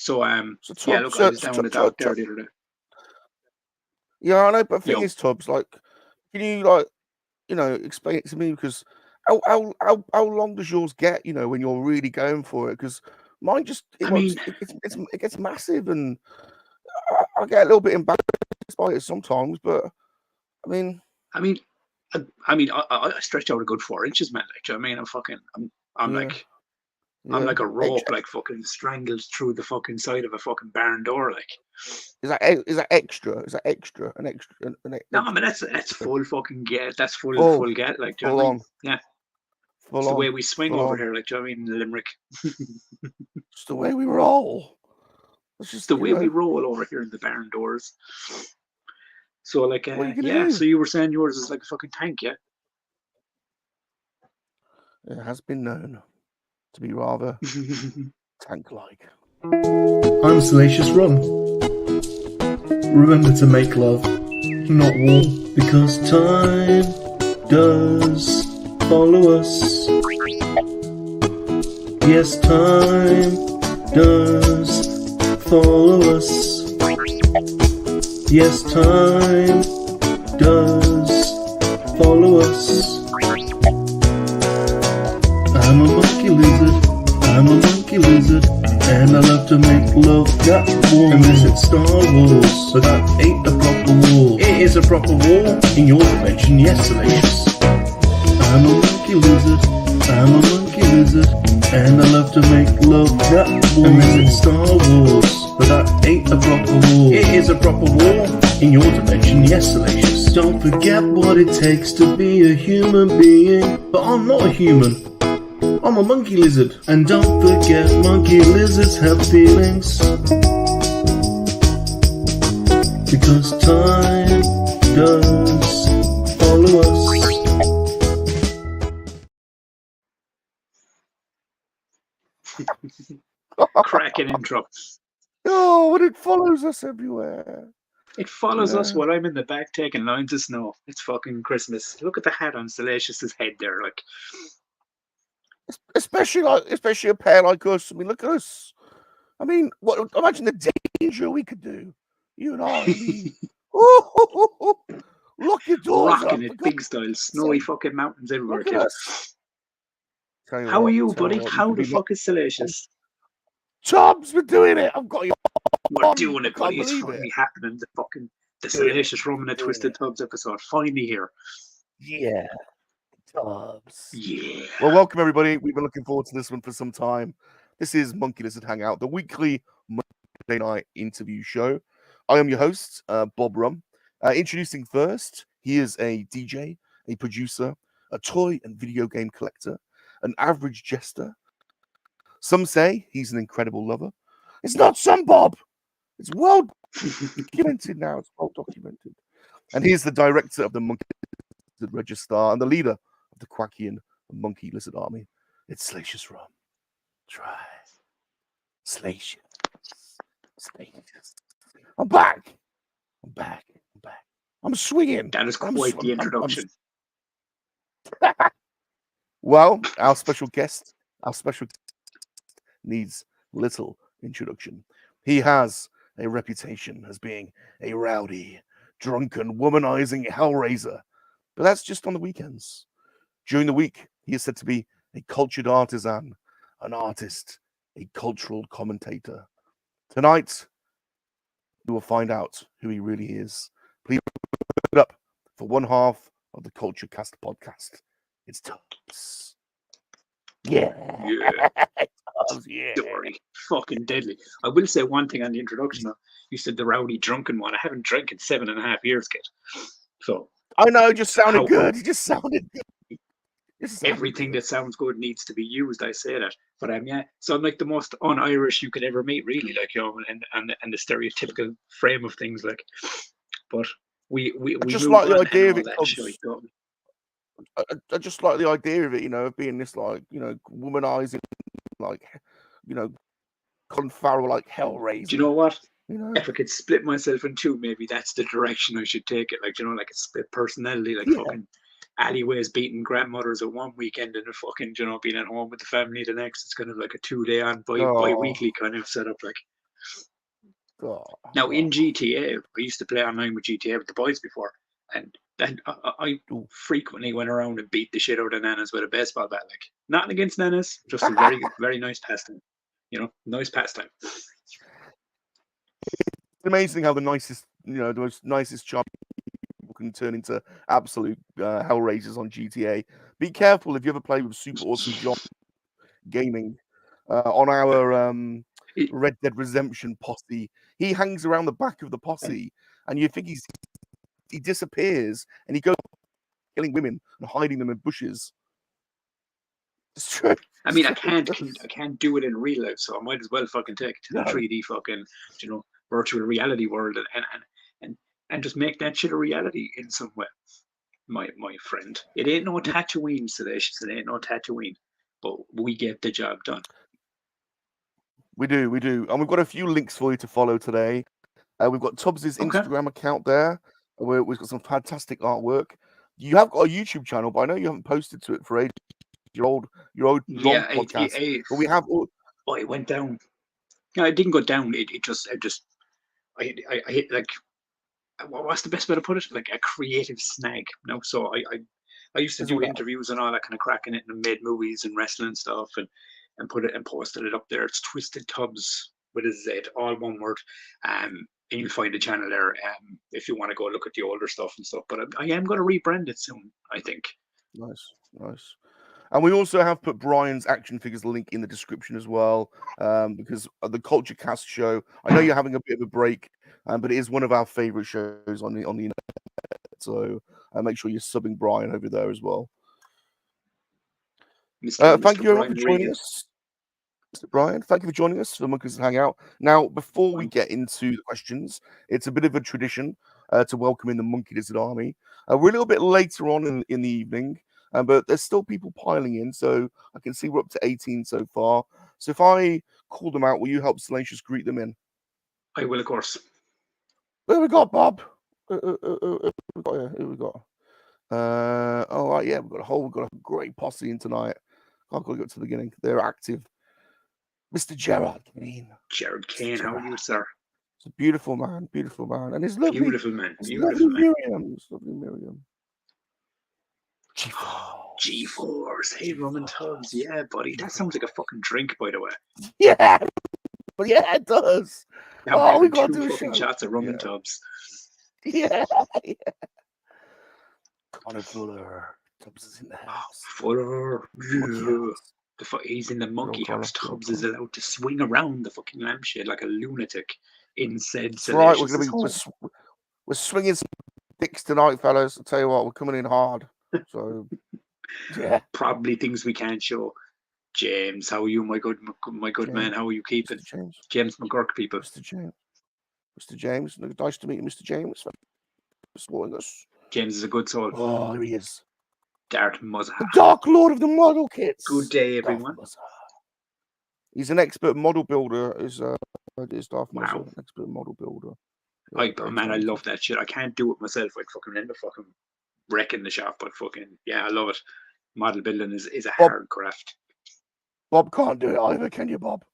So So yeah, Tubbs, look, I was down with that there the other day. Yeah, I know, but the thing Yo. is, Tubbs, like, can you like, you know, explain it to me? Because how long does yours get? You know, when you're really going for it? Because mine just I mean, it gets massive, and I get a little bit embarrassed by it sometimes. But I mean, I stretch out a good 4 inches, man. Like, do you know what I mean? I'm yeah, like, I'm yeah. like a rope, like fucking strangled through the fucking side of a fucking barn door, like. Is that extra? Is that extra? No, I mean that's full fucking get. That's full get. Like, do you know full what I on, mean? Yeah, full it's the on, way we swing full over on. here. Like, do you know what I mean? Limerick. It's the way we roll. It's It's just, the you way we know, roll over here in the barn doors. So like, what are you gonna yeah. do? So you were saying yours is like a fucking tank, yeah? It has been known to be rather tank-like. I'm Salacious Rum. Remember to make love, not war, because time does follow us. Yes, time does follow us. Yes, time does follow us. I'm a monkey lizard, I'm a monkey lizard, and I love to make love that warm. And visit Star Wars, but that ain't a proper war. It is a proper war in your dimension, yes, Salacious. I'm a monkey lizard, I'm a monkey lizard, and I love to make love that warm. And visit Star Wars, but that ain't a proper war. It is a proper war in your dimension, yes, Salacious. Don't forget what it takes to be a human being, but I'm not a human. I'm a monkey lizard. And don't forget, monkey lizards have feelings, because time does follow us. Cracking intro. Oh, and it follows us everywhere. It follows us while I'm in the back taking lines of snow. It's fucking Christmas. Look at the hat on Salacious's head there, like. Especially a pair like us. I mean, look at us. I mean, what? Imagine the danger we could do. You and I. I mean, lock your doors Rocking up. it, big style, snowy fucking mountains everywhere. Look at us. How are you, buddy? How the fuck is Salacious? Tubbs, we're doing it. I've got you. We're doing it, buddy. It's finally happening. The Salacious Rum and the Twisted Tubbs episode finally here. Yeah, Tubbs. Yeah. Well, welcome everybody. We've been looking forward to this one for some time. This is Monkey-Lizard Hangout, the weekly Monday night interview show. I am your host, Bob Rum. Introducing first, he is a DJ, a producer, a toy and video game collector, an average jester. Some say he's an incredible lover. It's not some, Bob. It's well documented now. It's well documented. And he's the director of the Monkey-Lizard Register and the leader of the KoWaKiaN MoNKeY-LiZaRD army. It's Salacious Rum. Try. Salacious. I'm back. I'm swinging. That is quite the introduction. Well, our special guest needs little introduction. He has a reputation as being a rowdy, drunken, womanizing hellraiser, but that's just on the weekends. During the week, he is said to be a cultured artisan, an artist, a cultural commentator. Tonight, we will find out who he really is. Please put it up for one half of the Culture Cast podcast. It's Tubbs. Yeah. Tubbs, yeah. Story. Fucking deadly. I will say one thing on the introduction. You said the rowdy, drunken one. I haven't drank in 7.5 years, kid. So. I know, it just sounded good. It just sounded good. Everything that sounds good needs to be used. I say that, but yeah. So I'm like the most un-Irish you could ever meet, really. Like, you know, and the stereotypical frame of things, like. But we just like the idea of it. I just like the idea of it, you know, of being this, like, you know, womanizing, like, you know, Colin Farrell, like hellraiser. Do you know what? You know, if I could split myself in two, maybe that's the direction I should take it. Like, you know, like a split personality, like fucking alleyways beating grandmothers at one weekend and a fucking, you know, being at home with the family the next. It's kind of like a 2-day on bi-weekly kind of setup. Like, Now in GTA, I used to play online with GTA with the boys before, and then I frequently went around and beat the shit out of nanas with a baseball bat. Like, nothing against nanas, just a very, very nice pastime. You know, nice pastime. It's amazing how the nicest, the most nicest child can turn into absolute hellraisers on GTA. Be careful if you ever play with Super Awesome John Gaming on our Red Dead Redemption posse. He hangs around the back of the posse, and you think he disappears, and he goes killing women and hiding them in bushes. It's true. I mean, I can't do it in real life, so I might as well fucking take it to the 3D fucking, virtual reality world and just make that shit a reality in some way. My friend, it ain't no Tatooine, Salacious. It ain't no Tatooine, but we get the job done. We do, and we've got a few links for you to follow today. We've got TUBZ's Instagram account there, where we've got some fantastic artwork. You have got a YouTube channel, but I know you haven't posted to it for ages. Your old long podcast. But we have. It went down. No, it didn't go down. I hit like. What's the best way to put it? Like a creative snag. So I used to do interviews and all that kind of crack in it, and made movies and wrestling stuff, and posted it up there. It's Twisted Tubs with a Z, all one word. And you'll find the channel there if you want to go look at the older stuff and stuff. But I am going to rebrand it soon, I think. Nice. And we also have put Brian's action figures link in the description as well, because the Culture Cast show. I know you're having a bit of a break, but it is one of our favorite shows on the internet. So make sure you're subbing Brian over there as well. Thank you everyone for joining us, Mr. Brian. Thank you for joining us for Monkeys Hangout. Now, before we get into the questions, it's a bit of a tradition to welcome in the Monkey-Lizard Army. We're a little bit later on in the evening. But there's still people piling in, so I can see we're up to 18 so far. So if I call them out, will you help Salacious greet them in? I will, of course. Who we got, Bob? Who we got? All right, yeah, we've got a great posse in tonight. I've got to go to the beginning. They're active. Mr. Gerard Kane. Gerard Kane, how are you, sir? It's a beautiful man, and his lovely, beautiful man. Lovely Miriam. G4s. Hey, Rum and Tubs. Yeah, buddy. That sounds like a fucking drink, by the way. Yeah, but yeah, it does. Now we got 2 fucking shots of Rum and Tubs. Yeah. Connor Fuller. Tubbs is in the house. Fuller. Yeah. He's in the monkey house. Tubbs is allowed to swing around the fucking lampshade like a lunatic in said Salacious. Right, we're swinging some dicks tonight, fellas. I'll tell you what, we're coming in hard. So, yeah, probably things we can't show. James, how are you, my good man? How are you keeping? James McGurk, people. Mr. James, nice to meet you, Mr. James. For supporting us. James is a good soul. Oh, he is. Darth Muzza. The Dark Lord of the Model Kits. Good day, everyone. He's an expert model builder. Is Darth Muzza, an expert model builder? I love that shit. I can't do it myself. I'd fucking end up fucking wrecking the shop, but fucking I love it. Model building is a hard craft. Bob can't do it either, can you, Bob?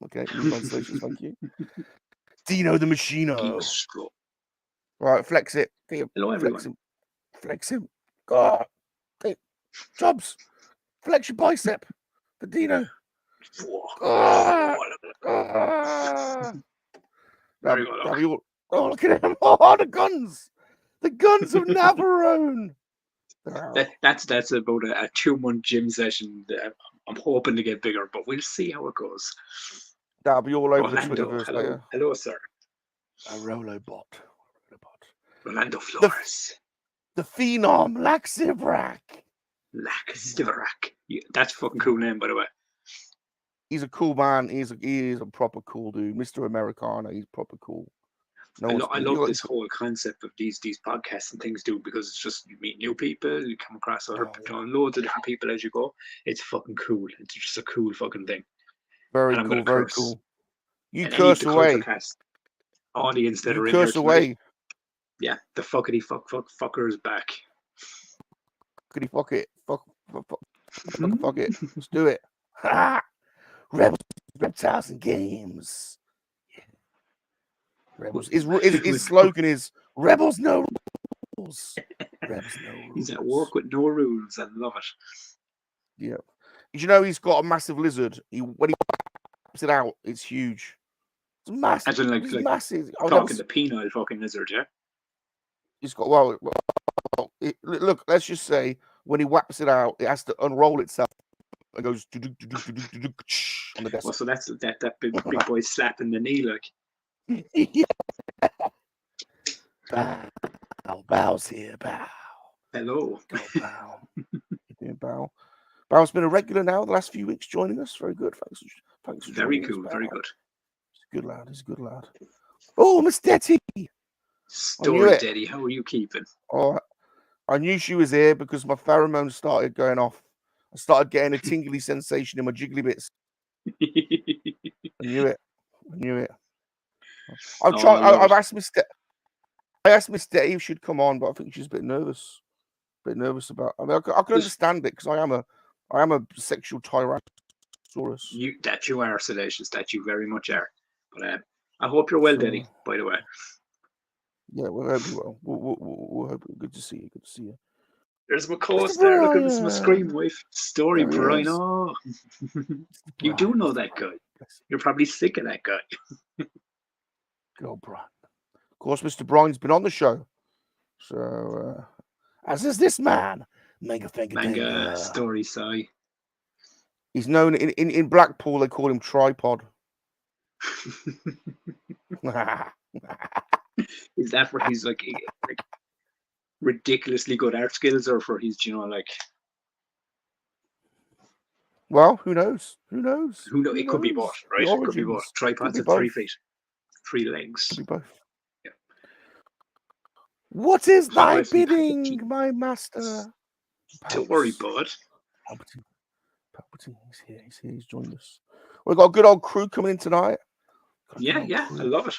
Okay, thank you. Dino the Machino. Right, flex it. Hello, everyone. Flex him. God. Jobs. Flex your bicep for Dino. Look at him. Oh, the guns. The guns of Navarone. That's about a 2-month gym session. I'm hoping to get bigger, but we'll see how it goes. That'll be all over the Twitterverse. Hello, sir. A Rolobot. Rolando Flores. The Phenom, Laxivrak. That's a fucking cool name, by the way. He's a cool man. He is a proper cool dude. Mr. Americana. He's proper cool. I love this whole concept of these podcasts and things, dude, because it's just you meet new people, you come across other loads of different people as you go. It's fucking cool. It's just a cool fucking thing. Very cool. You curse away. Audience that are in curse there away. Yeah, the fuckity fucker is back. Fuckity fuck it. Fuck it. Let's do it. Reptiles and Games. Rebels. His slogan is Rebels no rules. Rebels no rules. He's at work with no rules. I love it. Yeah. Did you know he's got a massive lizard? When he pops it out, it's huge. It's massive. As in, like massive. Talking the penile fucking lizard, yeah? He's got, look, let's just say when he whaps it out, it has to unroll itself and goes on the desk. Well, so that's that big boy slapping the knee, like. Bow's here, Bow. Hello. Bow. Bow. Bow's been a regular now the last few weeks, joining us. Very good. Thanks for very joining cool. us, Very Bow. good. He's a good lad. He's a good lad. Oh, Miss Detty. Story Daddy, how are you keeping? Oh, I knew she was here because my pheromones started going off. I started getting a tingly sensation in my jiggly bits. I knew it. I've asked Miss Detty if she'd come on, but I think she's a bit nervous. About. I mean, I can understand it because I am a sexual tyrannosaurus. That you are, Salacious. That you very much are. But I hope you're well, Daddy. By the way. Yeah, we'll hope you well. We'll hope. Good to see you. Good to see you. There's my course there. Look at this, my scream wife. Story, Brian. Oh, you do know that guy. You're probably sick of that guy. Go, Brian. Of course, Mr. Brian's been on the show. So, as is this man, Manga Story Sai. He's known in Blackpool. They call him Tripod. Is that for his like ridiculously good art skills, or for his, like? Well, who knows? It could be both, right? It could be both. Tripods at 3 feet, 3 legs. Could be both. Yeah. What is thy bidding, my master? Don't worry, bud. Palpatine, he's here. He's joined us. We've got a good old crew coming in tonight. Yeah. I love it.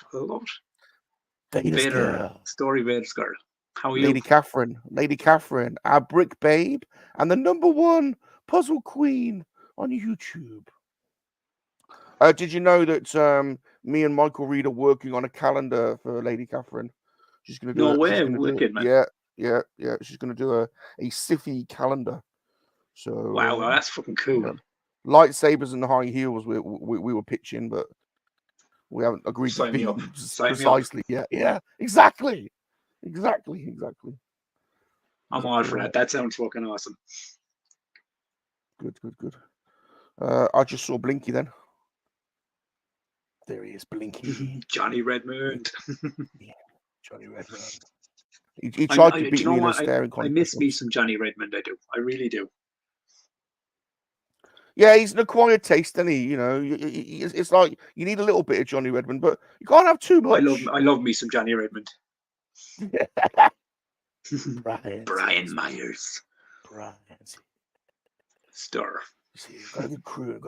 Vader, Story Vader's girl. How are you? Lady Catherine, our brick babe, and the #1 puzzle queen on YouTube. Did you know that me and Michael Reed are working on a calendar for Lady Catherine? She's going to do. No way, wicked, man. Yeah. She's going to do a sci-fi calendar. So wow, that's fucking cool. Lightsabers and high heels. We were pitching, but we haven't agreed Sign to me be up. precisely. Yeah, exactly. I'm all for that. That sounds fucking awesome. Good. I just saw Blinky then. There he is, Blinky. Johnny Redmond. Yeah, Johnny Redmond. He tried to beat me in a staring contest. I miss me some Johnny Redmond. I do. I really do. Yeah, he's an acquired taste, isn't he? It's like you need a little bit of Johnny Redmond, but you can't have too much. I love me some Johnny Redmond. Brian Myers. Star. Got a good crew.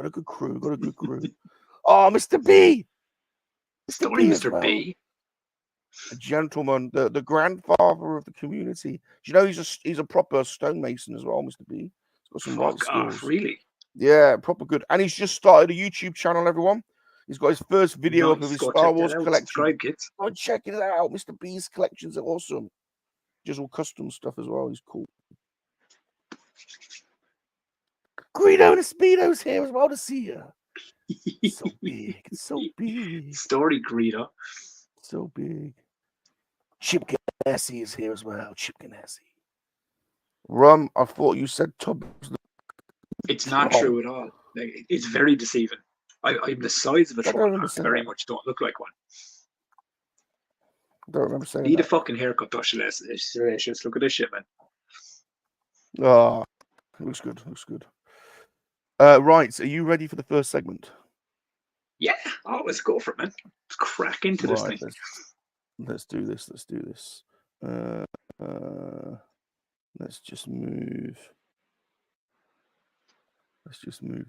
Oh, Mr. B. Story, Mr. B. A gentleman, the grandfather of the community. Do you know he's a proper stonemason as well, Mr. B? He's got some right skills. Really? Yeah, proper good. And he's just started a YouTube channel, everyone. He's got his first video up of his Star Wars collection. Go check it out. Mr. B's collections are awesome. Just all custom stuff as well. He's cool. Greedo and Speedo's here as well to see you. So big. Story Greedo. So big. Chip Ganassi is here as well. Chip Ganassi. Rum, I thought you said TUBZ. It's not true at all. It's very deceiving. I'm the size of a truck. I very much don't look like one. I don't remember saying Need that. a fucking haircut, Salacious. Look at this shit, man. Oh, looks good. Right, are you ready for the first segment? Yeah, let's go for it, man. Let's crack into this thing. Let's do this. Let's just move.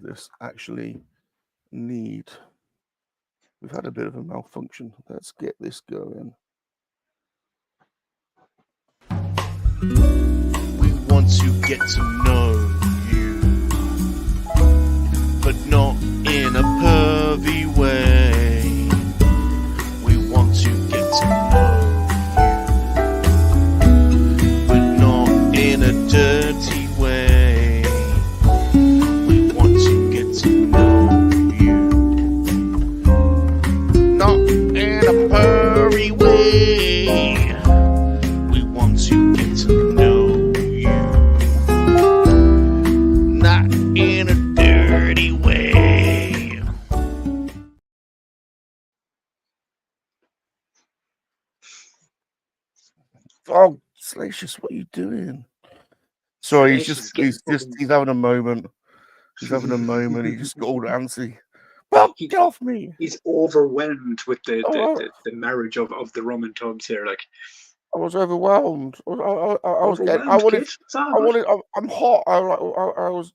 This. Actually, we've had a bit of a malfunction. Let's get this going. We want to get to know you, but not in a pervy way. We want to get Salacious, what are you doing? Sorry, Salacious he's having a moment. He's having a moment. He just got all antsy. Well, get off me. He's overwhelmed with the Oh, marriage of the rum and tubs here. Like, I was overwhelmed. I was getting. overwhelmed, kid. It's all good. I'm hot. I was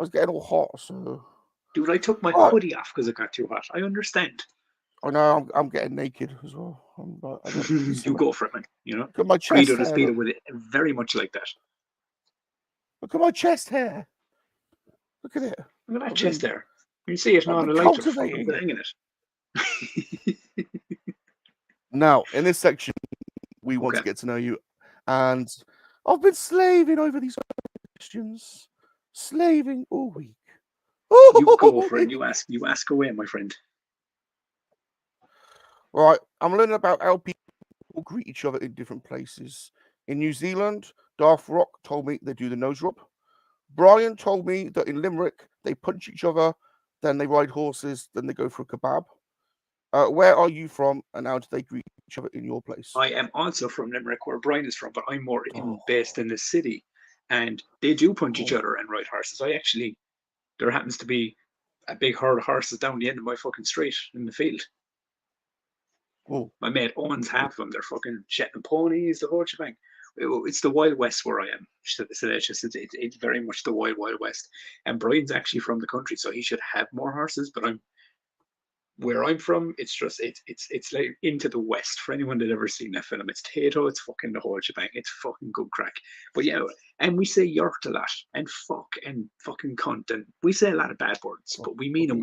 getting all hot. So, Dude, I took my What? hoodie off because it got too hot. I understand. I know I'm getting naked as well. You go for it, man. You know, Look at my chest Guido the hair. Speedo with it very much like that. Look at my chest hair. Look at it. Look at that chest there. You see it now on the light. Cultivating. Hanging it. Now, in this section, we want to get to know you, and I've been slaving over these questions, slaving all week. You go for it. You ask away, my friend. Right, I'm learning about how people greet each other in different places. In New Zealand, Darth Rock told me they do the nose rub. Brian told me that in Limerick, they punch each other, then they ride horses, then they go for a kebab. Where are you from, and how do they greet each other in your place? I am also from Limerick, where Brian is from, but I'm more based in the city, and they do punch each other and ride horses. There happens to be a big herd of horses down the end of my fucking street in the field. My mate owns half of them. They're fucking Shetland ponies, the whole shebang. It's the Wild West where I am. It's very much the Wild West. And Brian's actually from the country, so he should have more horses. But where I'm from, it's like into the West. For anyone that ever seen that film, it's Tato, it's fucking the whole shebang. It's fucking good crack. But yeah, and we say yurt a lot, and fuck, and fucking cunt, and we say a lot of bad words, but we mean them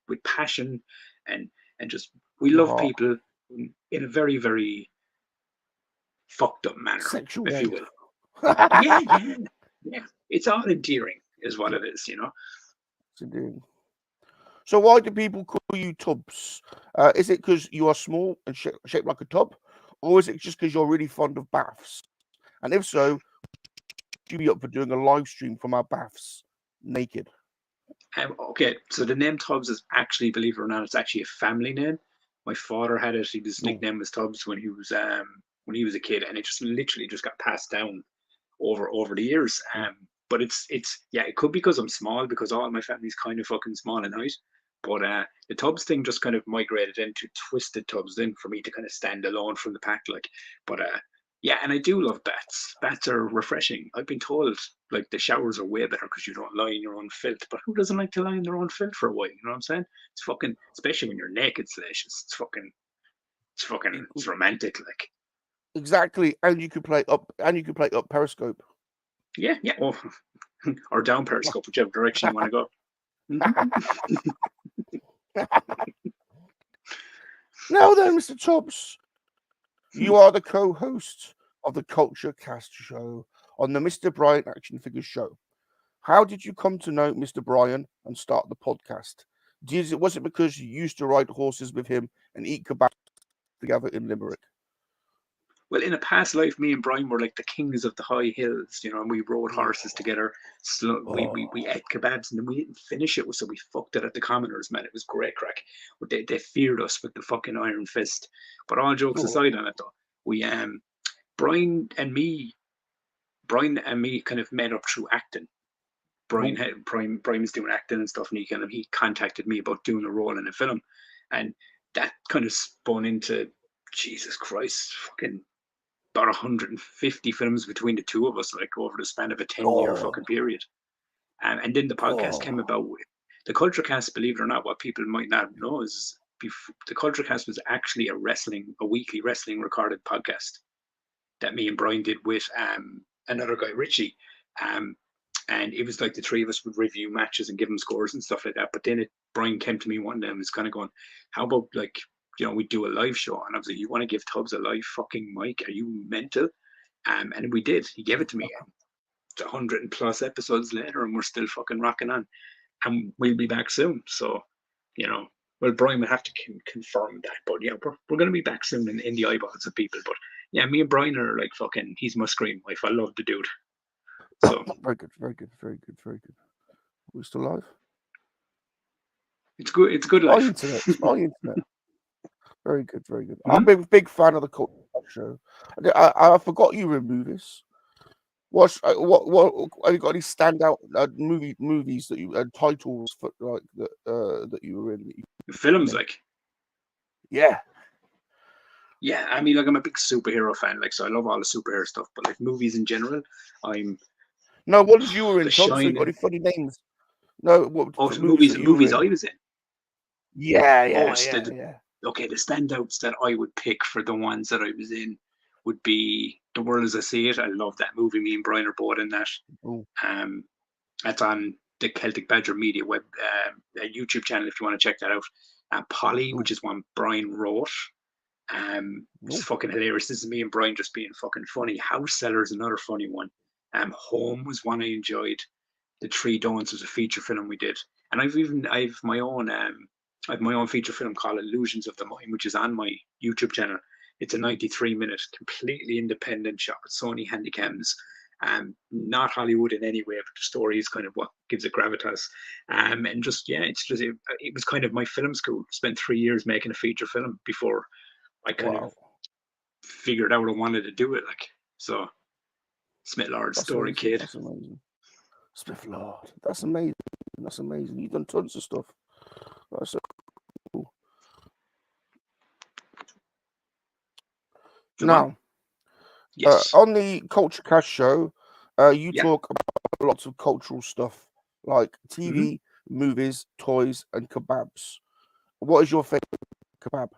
with passion, and just we love people in a very, very fucked up manner, sexual, if you will. Yeah. It's all endearing, is what it is, you know. It's endearing. So why do people call you Tubs? Is it because you are small and shaped like a tub, or is it just because you're really fond of baths? And if so, would you be up for doing a live stream from our baths naked? Okay, so the name Tubbs is actually, believe it or not, it's actually a family name. My father had it. His nickname was Tubbs when he was a kid, and it just literally just got passed down over the years. But it could be because I'm small, because all my family's kind of fucking small in height. But the Tubbs thing just kind of migrated into Twisted Tubbs then for me to kind of stand alone from the pack, like. But yeah, and I do love bats. Bats are refreshing. I've been told like the showers are way better because you don't lie in your own filth. But who doesn't like to lie in their own filth for a while? You know what I'm saying? It's fucking, especially when you're naked, Salacious. It's romantic, like. Exactly, and you could play up Periscope. Yeah, or down Periscope, whichever direction you want to go. Now then, Mr. Tubbs, you are the co-host of the Culture Cast show on the Mr. Brian Action Figures show. How did you come to know Mr. Brian and start the podcast? Was it because you used to ride horses with him and eat kebabs together in Limerick? Well, in a past life, me and Brian were like the kings of the high hills, you know, and we rode horses together. We ate kebabs, and then we didn't finish it, so we fucked it at the Commoners, man. It was great crack. But they feared us with the fucking iron fist. But all jokes aside on it, though, we Brian and me kind of met up through acting. Brian was doing acting and stuff, and he contacted me about doing a role in a film, and that kind of spun into, Jesus Christ, fucking about 150 films between the two of us, like over the span of a 10-year fucking period. And then the podcast came about. The Culture Cast, believe it or not, what people might not know is the Culture Cast was actually a weekly wrestling recorded podcast that me and Brian did with another guy, Richie. And it was like the three of us would review matches and give them scores and stuff like that. But then Brian came to me one day and was kind of going, how about, like, you know, we do a live show? And I was like, you want to give Tubbs a live fucking mic? Are you mental? And we did. He gave it to me. It's 100+ episodes later, and we're still fucking rocking on. And we'll be back soon. So, you know, well, Brian will have to confirm that. But yeah, we're going to be back soon in the eyeballs of people. But yeah, me and Brian are like fucking, he's my scream wife. I love the dude. So very good. We're still live. It's good. It's good life. Our internet. Very good. I'm a big fan of the Culture show. I forgot you were in movies. What have you got any standout movies that you titles for like that you were in? Films, like. Yeah. Yeah, I mean, like, I'm a big superhero fan, like, so I love all the superhero stuff. But like movies in general, I'm. No, what did you were in? The Tom? So you got any Shining. funny names? No, what Oh, movies that you were movies in? I was in. Yeah. Okay, the standouts that I would pick for the ones that I was in would be The World as I See It. I love that movie. Me and Brian are both in that. Ooh. That's on the Celtic Badger Media web YouTube channel if you want to check that out. Polly, which is one Brian wrote. It's fucking hilarious. This is me and Brian just being fucking funny. House Seller is another funny one. Home was one I enjoyed. The Three Dawns was a feature film we did, and I've my own feature film called Illusions of the Mind, which is on my YouTube channel. It's a 93-minute, completely independent shot with Sony Handycams. Not Hollywood in any way, but the story is kind of what gives it gravitas. And just it was kind of my film school. Spent 3 years making a feature film before I kind of figured out I wanted to do it. Like, so, Smith Lord's story, amazing. kid. That's amazing. Smith Lord, that's amazing. That's amazing. You've done tons of stuff. That's so cool. Now, yes, on the Culture Cast show, you talk about lots of cultural stuff like TV, movies, toys, and kebabs. What is your favorite kebab?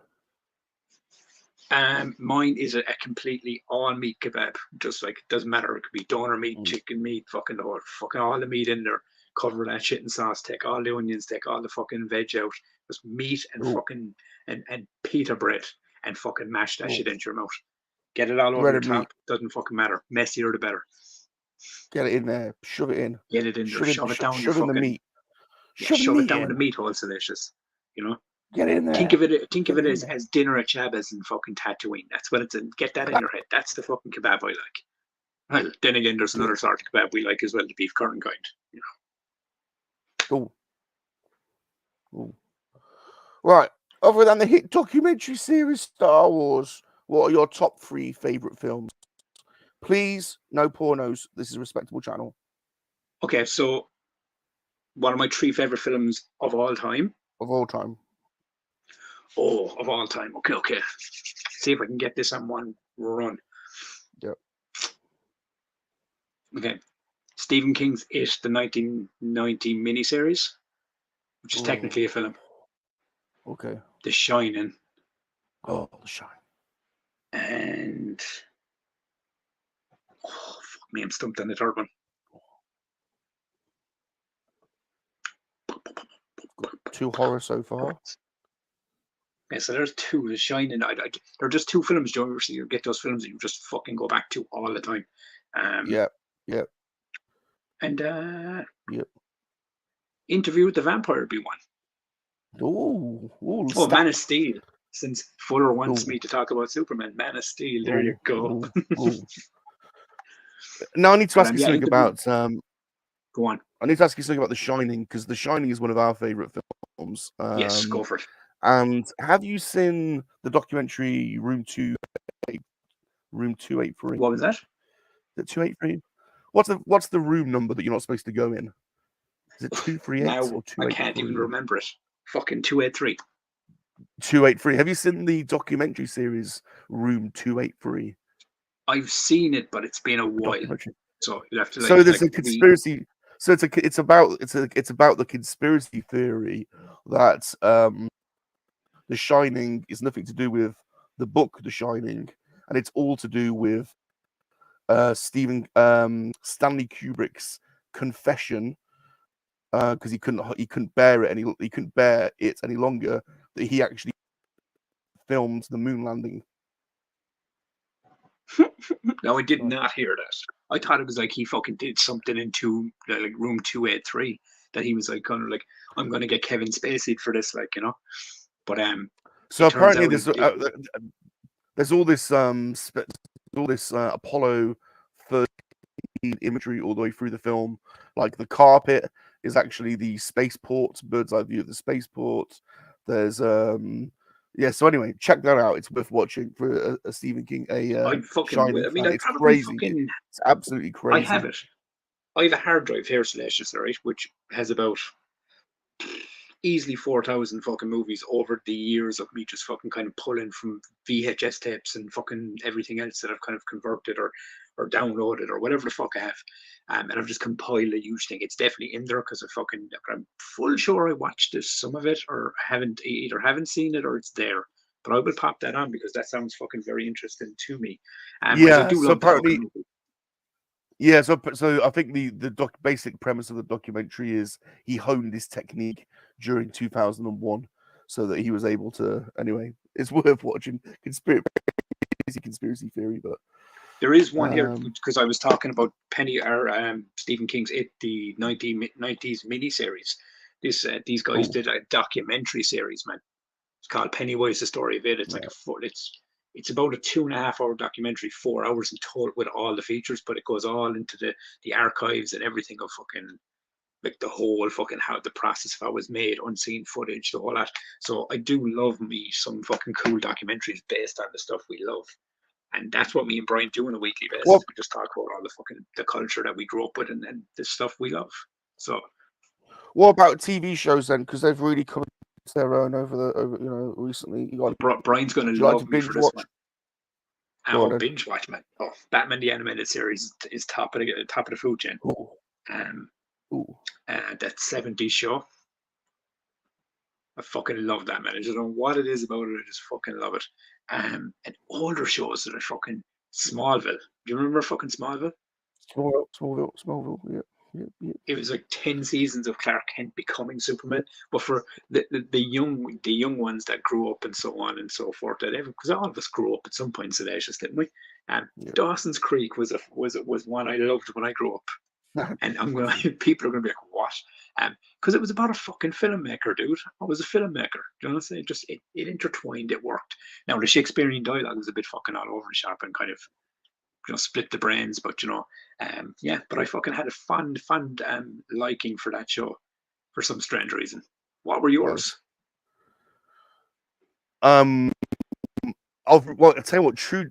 Mine is a completely all meat kebab. Just like, it doesn't matter. It could be doner meat, chicken meat, fucking all the meat in there. Cover that shit in sauce. Take all the onions. Take all the fucking veg out. Just meat and fucking and pita bread and fucking mash that shit into your mouth. Get it all over the top. Doesn't fucking matter. Messier the better. Get it in there. Shove it in. Get it in there. Shove it down the fucking the meat. Shove it down the meat hole. It's delicious. You know. Get in there. Think of it as dinner at Chabas and fucking Tatooine. That's what it's in. Get that in your head. That's the fucking kebab I like. Well, then again, there's another sort of kebab we like as well, the beef curtain kind. You know. Ooh. Right. Other than the hit documentary series Star Wars, what are your top 3 favorite films? Please, no pornos. This is a respectable channel. Okay, so one of my 3 favorite films of all time. Of all time. Oh, of all time. Okay. See if I can get this on one run. Yep. Okay. Stephen King's It, the 1990 miniseries, which is technically a film. Okay. The Shining. Oh, The Shining. And fuck me, I'm stumped on the third one. 2 horror so far. Yeah, so there's 2. The Shining. They're just 2 films, Joe. You get those films that you just fucking go back to all the time. Yep. And Interview with the Vampire would be one. Oh, Man of Steel. Since Fuller wants me to talk about Superman, Man of Steel. There you go. Now I need to ask you something about. Go on. I need to ask you something about The Shining, because The Shining is one of our favorite films. Yes, go for it. And have you seen the documentary Room 283? What was that? The 283. What's the room number that you're not supposed to go in? Is it 238 or 283? I can't even remember it. Fucking 283. 283. Have you seen the documentary series Room 283? I've seen it, but it's been a while. So you have to. So there's a conspiracy. So it's about the conspiracy theory that The Shining is nothing to do with the book The Shining, and it's all to do with Stanley Kubrick's confession, because he couldn't bear it any longer, that he actually filmed the moon landing. No, I did not hear that. I thought it was like he fucking did something into like Room 283, that he was like kind of like, I'm gonna get Kevin Spacey for this, like, you know. But so apparently there's all this Apollo 13 imagery all the way through the film. Like the carpet is actually the spaceport, bird's eye view of the spaceport. There's Yeah. So anyway, check that out. It's worth watching for a Stephen King, I fucking Shining will. I mean, fan. I It's probably crazy. fucking. It's absolutely crazy. I have it. I have a hard drive here, Salacious, right, which has about easily 4,000 fucking movies over the years of me just fucking kind of pulling from VHS tapes and fucking everything else that I've kind of converted or downloaded or whatever the fuck I have. And I've just compiled a huge thing. It's definitely in there because I'm full sure I watched this, some of it, or either haven't seen it or it's there. But I will pop that on because that sounds fucking very interesting to me. Because I Yeah. do So love the fucking apparently, movie. yeah. So I think the basic premise of the documentary is he honed his technique during 2001, so that he was able to. Anyway, it's worth watching. Conspiracy theory, but There is one here because I was talking about Penny or Stephen King's It, the 90s miniseries. These guys did a documentary series, man. It's called Pennywise: The Story of It. It's like it's about a 2.5 hour documentary, 4 hours in total with all the features, but it goes all into the archives and everything of fucking like the whole fucking how the process of how it was made, unseen footage, the whole lot. So I do love me some fucking cool documentaries based on the stuff we love. And that's what me and Brian do on a weekly basis. Well, we just talk about all the culture that we grew up with and the stuff we love. So what about TV shows then? Because they've really come to their own over recently. You got Brian's gonna you like love to me binge for this watch? one. Go on, Oh, binge watch, man. Oh, Batman the Animated Series is top of the food chain. That 70s show. I fucking love that, man. I just don't know what it is about it. I just fucking love it. And older shows that are fucking Smallville. Do you remember fucking Smallville? Smallville. Yeah. It was like 10 seasons of Clark Kent becoming Superman. But for the young ones that grew up and so on and so forth, that because all of us grew up at some point, Salacious, didn't we? Dawson's Creek was one I loved when I grew up. And people are gonna be like, what? Because it was about a fucking filmmaker, dude. I was a filmmaker. Do you know what I'm saying? Just it intertwined, it worked. Now the Shakespearean dialogue was a bit fucking all over the shop and kind of split the brains, but but I fucking had a fond liking for that show for some strange reason. What were yours? Well, I'll tell you what, True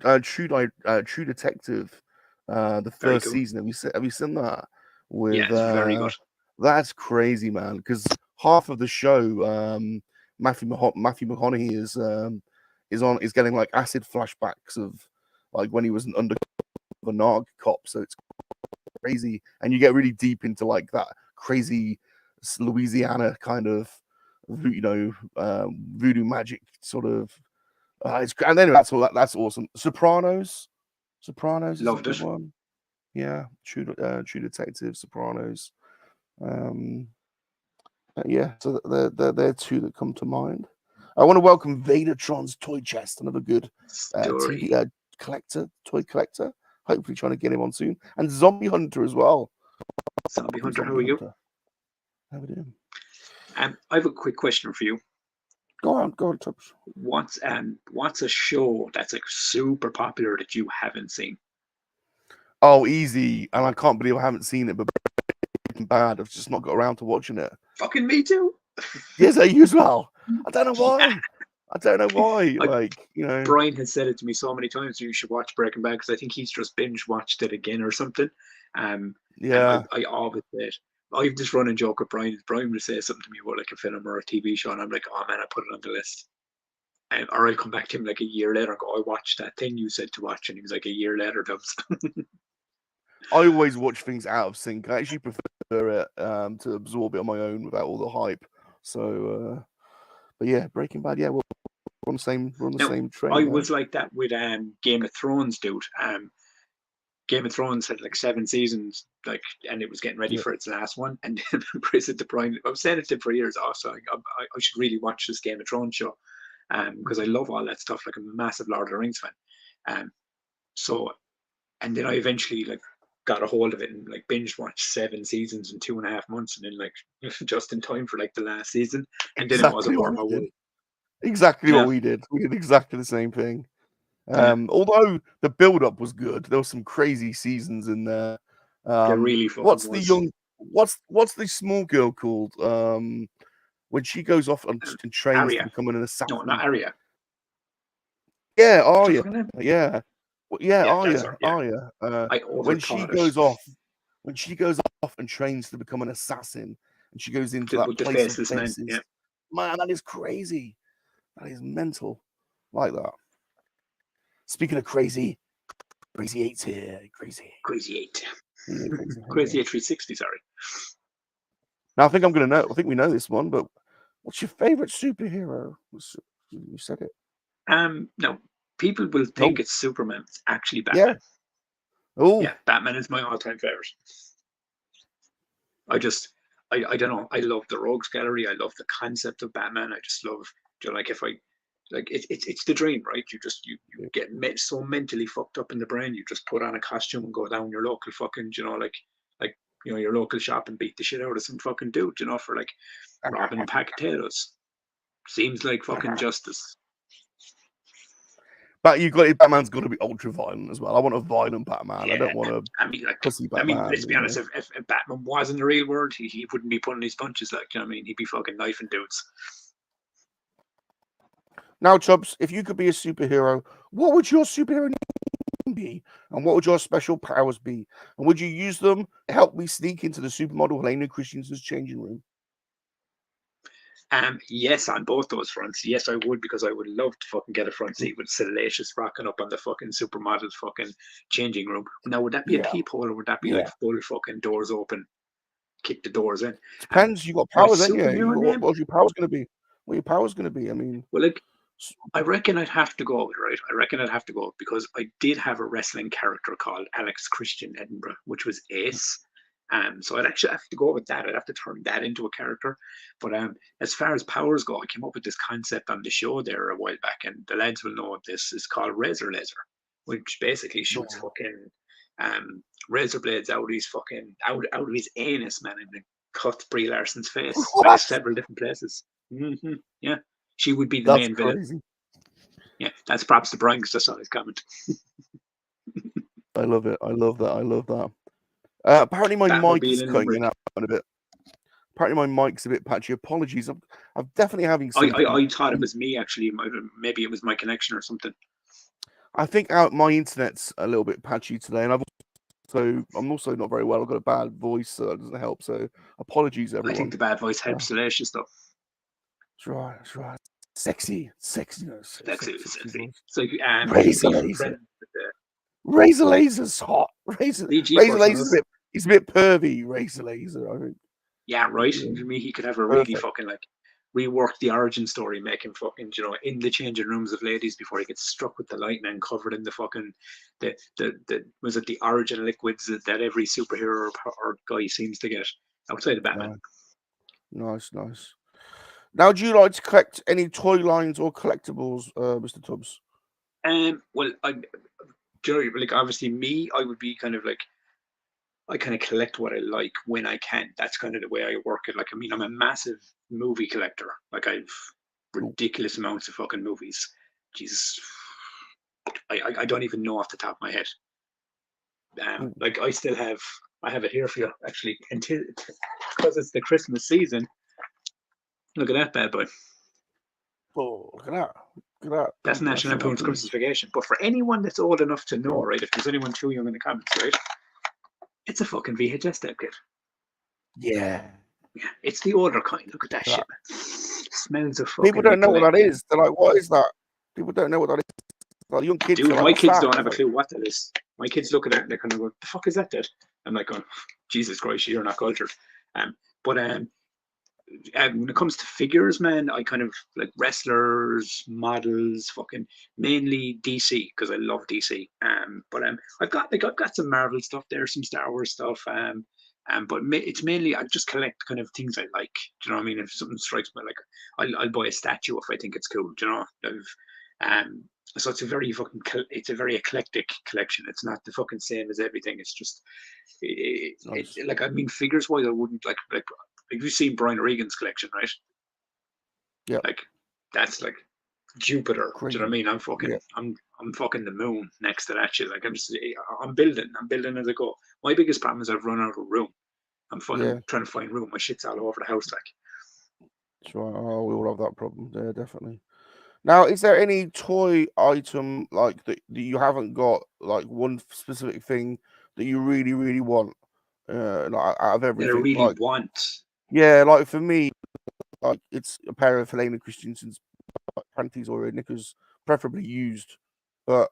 Detective, the first season. Have you seen that? Yeah, it's very good. That's crazy, man. Because half of the show, Matthew McConaughey is getting like acid flashbacks of like when he was an undercover narc cop. So it's crazy, and you get really deep into like that crazy Louisiana kind of voodoo magic sort of. And then that's awesome. Sopranos is Loved a good it. one. Yeah, True Detective, Sopranos. Yeah, so they're two that come to mind. I want to welcome Vadertron's Toy Chest, another good toy collector. Hopefully trying to get him on soon. And Zombie Hunter as well. Zombie Hunter, how are you? How we doing? I have a quick question for you. Go on, Tubbs. What's a show that's like super popular that you haven't seen? Oh, easy. And I can't believe I haven't seen it, but bad. I've just not got around to watching it. Fucking me too. Yes, you as well. I don't know why. Like, Brian has said it to me so many times. You should watch Breaking Bad because I think he's just binge watched it again or something. Yeah. I always say it. I have this running joke with Brian. Brian would say something to me about like a film or a TV show, and I'm like, oh man, I put it on the list. Or I'll come back to him like a year later and go, I watched that thing you said to watch, and he was like, a year later, Dubs. I always watch things out of sync. I actually prefer it to absorb it on my own without all the hype. So, but yeah, Breaking Bad. Yeah, we're on the same train. I was like that with Game of Thrones, dude. Game of Thrones had like 7 seasons, and it was getting ready for its last one. And then I said to Brian, I've said it to him for years. Also, I should really watch this Game of Thrones show, because I love all that stuff. Like I'm a massive Lord of the Rings fan. And then I eventually got a hold of it and binge watched 7 seasons in 2.5 months, and then just in time for the last season. And then it wasn't worth my while. Exactly what we did. We did exactly the same thing. Although the build-up was good, there were some crazy seasons in there. There really fucking what's the small girl called? When she goes off and trains to become an assassin. No, not Arya. Yeah, are What's you? her fucking name? Yeah. Yeah, Yeah, are that is you? her. Yeah. Are you? I When she overthought it. goes off, and trains to become an assassin, and she goes into that With the place of faceless men. faces, Yeah. man, that is crazy. That is mental. Like that. Speaking of crazy, Crazy 8's here. Crazy. Crazy 8. Yeah, crazy. Crazy 8 360, sorry. Now I think I'm gonna know. I think we know this one, but what's your favorite superhero? You said it. No, people will think it's Superman. It's actually Batman. Yeah. Oh. Yeah, Batman is my all-time favorite. I don't know. I love the Rogues Gallery. I love the concept of Batman. I just love, you know, like if I, like it's the dream, right? You get so mentally fucked up in the brain. You just put on a costume and go down your local fucking, you know, like you know, your local shop and beat the shit out of some fucking dude, you know, for like robbing a pack of potatoes. Seems like fucking justice. But Batman's got to be ultra violent as well. I want a violent Batman. Yeah, I don't want a pussy Batman. let's be honest. If Batman was in the real world, he wouldn't be pulling these punches. Like, you know what I mean? He'd be fucking knifing dudes. Now, Chubbs, if you could be a superhero, what would your superhero name be? And what would your special powers be? And would you use them to help me sneak into the supermodel Helena Christensen's changing room? Yes, on both those fronts. Yes, I would, because I would love to fucking get a front seat with Salacious rocking up on the fucking supermodel's fucking changing room. Now, would that be a peephole, or would that be like full fucking doors open, kick the doors in? Depends. You got powers, then superhero what's your powers going to be? What your powers going to be? I mean, well, like, I reckon I'd have to go, right? I reckon I'd have to go because I did have a wrestling character called Alex Christian Edinburgh, which was Ace. So I'd actually have to go with that. I'd have to turn that into a character. But as far as powers go, I came up with this concept on the show there a while back, and the lads will know this is called Razor Laser, which basically shoots fucking razor blades out of his fucking out of his anus, man, and cuts Brie Larson's face by several different places. Yeah, she would be the main villain. Yeah, that's props to Brian because I saw his comment. I love it. I love that. I love that. Apparently my mic is cutting in out a bit. Apparently my mic's a bit patchy. Apologies. I'm definitely having some... I thought it was me, actually. Maybe it was my connection or something. I think my internet's a little bit patchy today, and I'm also not very well. I've got a bad voice, so that doesn't help. So apologies, everyone. I think the bad voice helps Salacious stuff. That's right. That's right. Sexy. Sexy. So Razor Laser's hot. Razor Laser's he's a bit pervy. Razor Laser, I think. Yeah, right. For me, he could have a really fucking like rework the origin story, make him fucking, you know, in the changing rooms of ladies before he gets struck with the lightning, covered in the fucking the was it the origin liquids that every superhero or guy seems to get outside of Batman. Nice. Now, do you like to collect any toy lines or collectibles, Mr. Tubbs? Well, Jerry, like obviously me, I would be kind of like, I kind of collect what I like when I can. That's kind of the way I work it. Like, I mean, I'm a massive movie collector. Like, I've ridiculous amounts of fucking movies. Jesus, I don't even know off the top of my head. Like, I have it here for you actually, until because it's the Christmas season. Look at that bad boy. Oh, look at that. That's National Lampoon's Christmas Vacation. But for anyone that's old enough to know, right, if there's anyone too young in the comments, right, it's a fucking VHS tape kit. Yeah, it's the older kind. Look at that shit, man. Smells of fucking... People don't know what that is. They're like, what is that? People don't know what that is. Like, young kids. Dude, like, my kids don't have a clue what that is. My kids look at it and they're kind of going, the fuck is that, Dad? I'm like going, Jesus Christ, you're not cultured. But when it comes to figures, man, I kind of like wrestlers, models, fucking mainly DC because I love DC. But I've got some Marvel stuff there, some Star Wars stuff. But it's mainly I just collect kind of things I like. Do you know what I mean? If something strikes me, like I'll buy a statue if I think it's cool. Do you know? So it's a very eclectic collection. It's not the fucking same as everything. It's just like, I mean, figures wise, I wouldn't like you've seen Brian Regan's collection, right? Yeah. Like that's like Jupiter. Crazy. Do you know what I mean? I'm fucking I'm fucking the moon next to that shit. Like I'm building as I go. My biggest problem is I've run out of room. I'm fucking trying to find room. My shit's all over the house, like. That's right. Oh, we all have that problem. Yeah, definitely. Now, is there any toy item like that you haven't got, like one specific thing that you really, really want? Like, out of That I everything, really like want. yeah, like for me, like it's a pair of Helena Christensen's panties or knickers, preferably used. But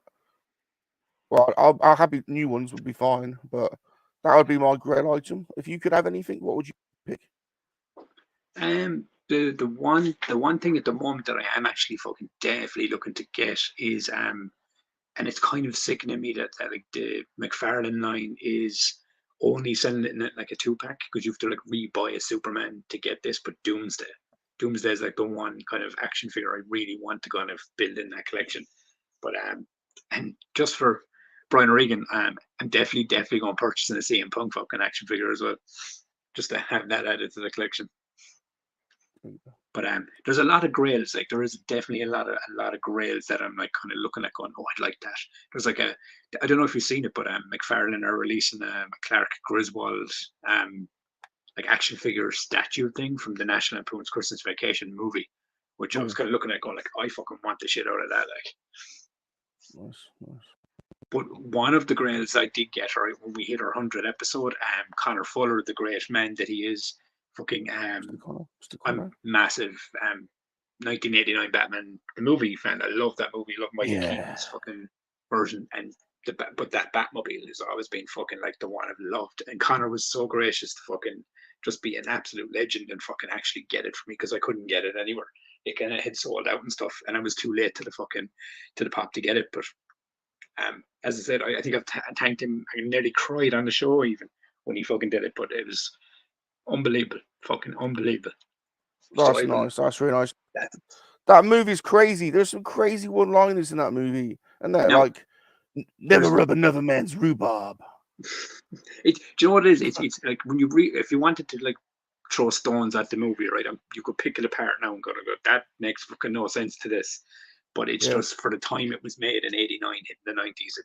well, I'll happy new ones would be fine. But that would be my grail item. If you could have anything, what would you pick? The one thing at the moment that I am actually fucking definitely looking to get is and it's kind of sickening me that like the McFarlane line is only selling it in like a 2-pack because you have to like rebuy a Superman to get this. But Doomsday is like the one kind of action figure I really want to kind of build in that collection. But and just for Brian Regan, I'm definitely going to purchase a CM Punk fucking action figure as well, just to have that added to the collection. But there's a lot of grails. Like there is definitely a lot of grails that I'm like kind of looking at, going, oh, I'd like that. There's like I don't know if you've seen it, but McFarlane are releasing a Clark Griswold like action figure statue thing from the National Lampoon's Christmas Vacation movie, which I was kind of looking at, going like, I fucking want the shit out of that. Like, Nice. but one of the grails I did get, right, when we hit our 100th episode, Connor Fuller, the great man that he is, fucking Mr. I'm Connor. massive 1989 Batman the movie fan. I love that movie. I love Michael Yeah. Keaton's fucking version, and but that Batmobile has always been fucking like the one I've loved. And Connor was so gracious to fucking just be an absolute legend and fucking actually get it for me because I couldn't get it anywhere. It kind of had sold out and stuff, and I was too late to the pop to get it. But as I said, I think I've thanked him. I nearly cried on the show even when he fucking did it, but it was unbelievable, fucking unbelievable. That's So nice. That's really nice. that, That movie's crazy. There's some crazy one-liners in that movie, and they're now, like, "Never rub another man's rhubarb." do you know what it is? It's like when if you wanted to like throw stones at the movie, right? You could pick it apart now and go, that makes fucking no sense to this. But it's Yeah. just for the time it was made in '89, hitting the '90s.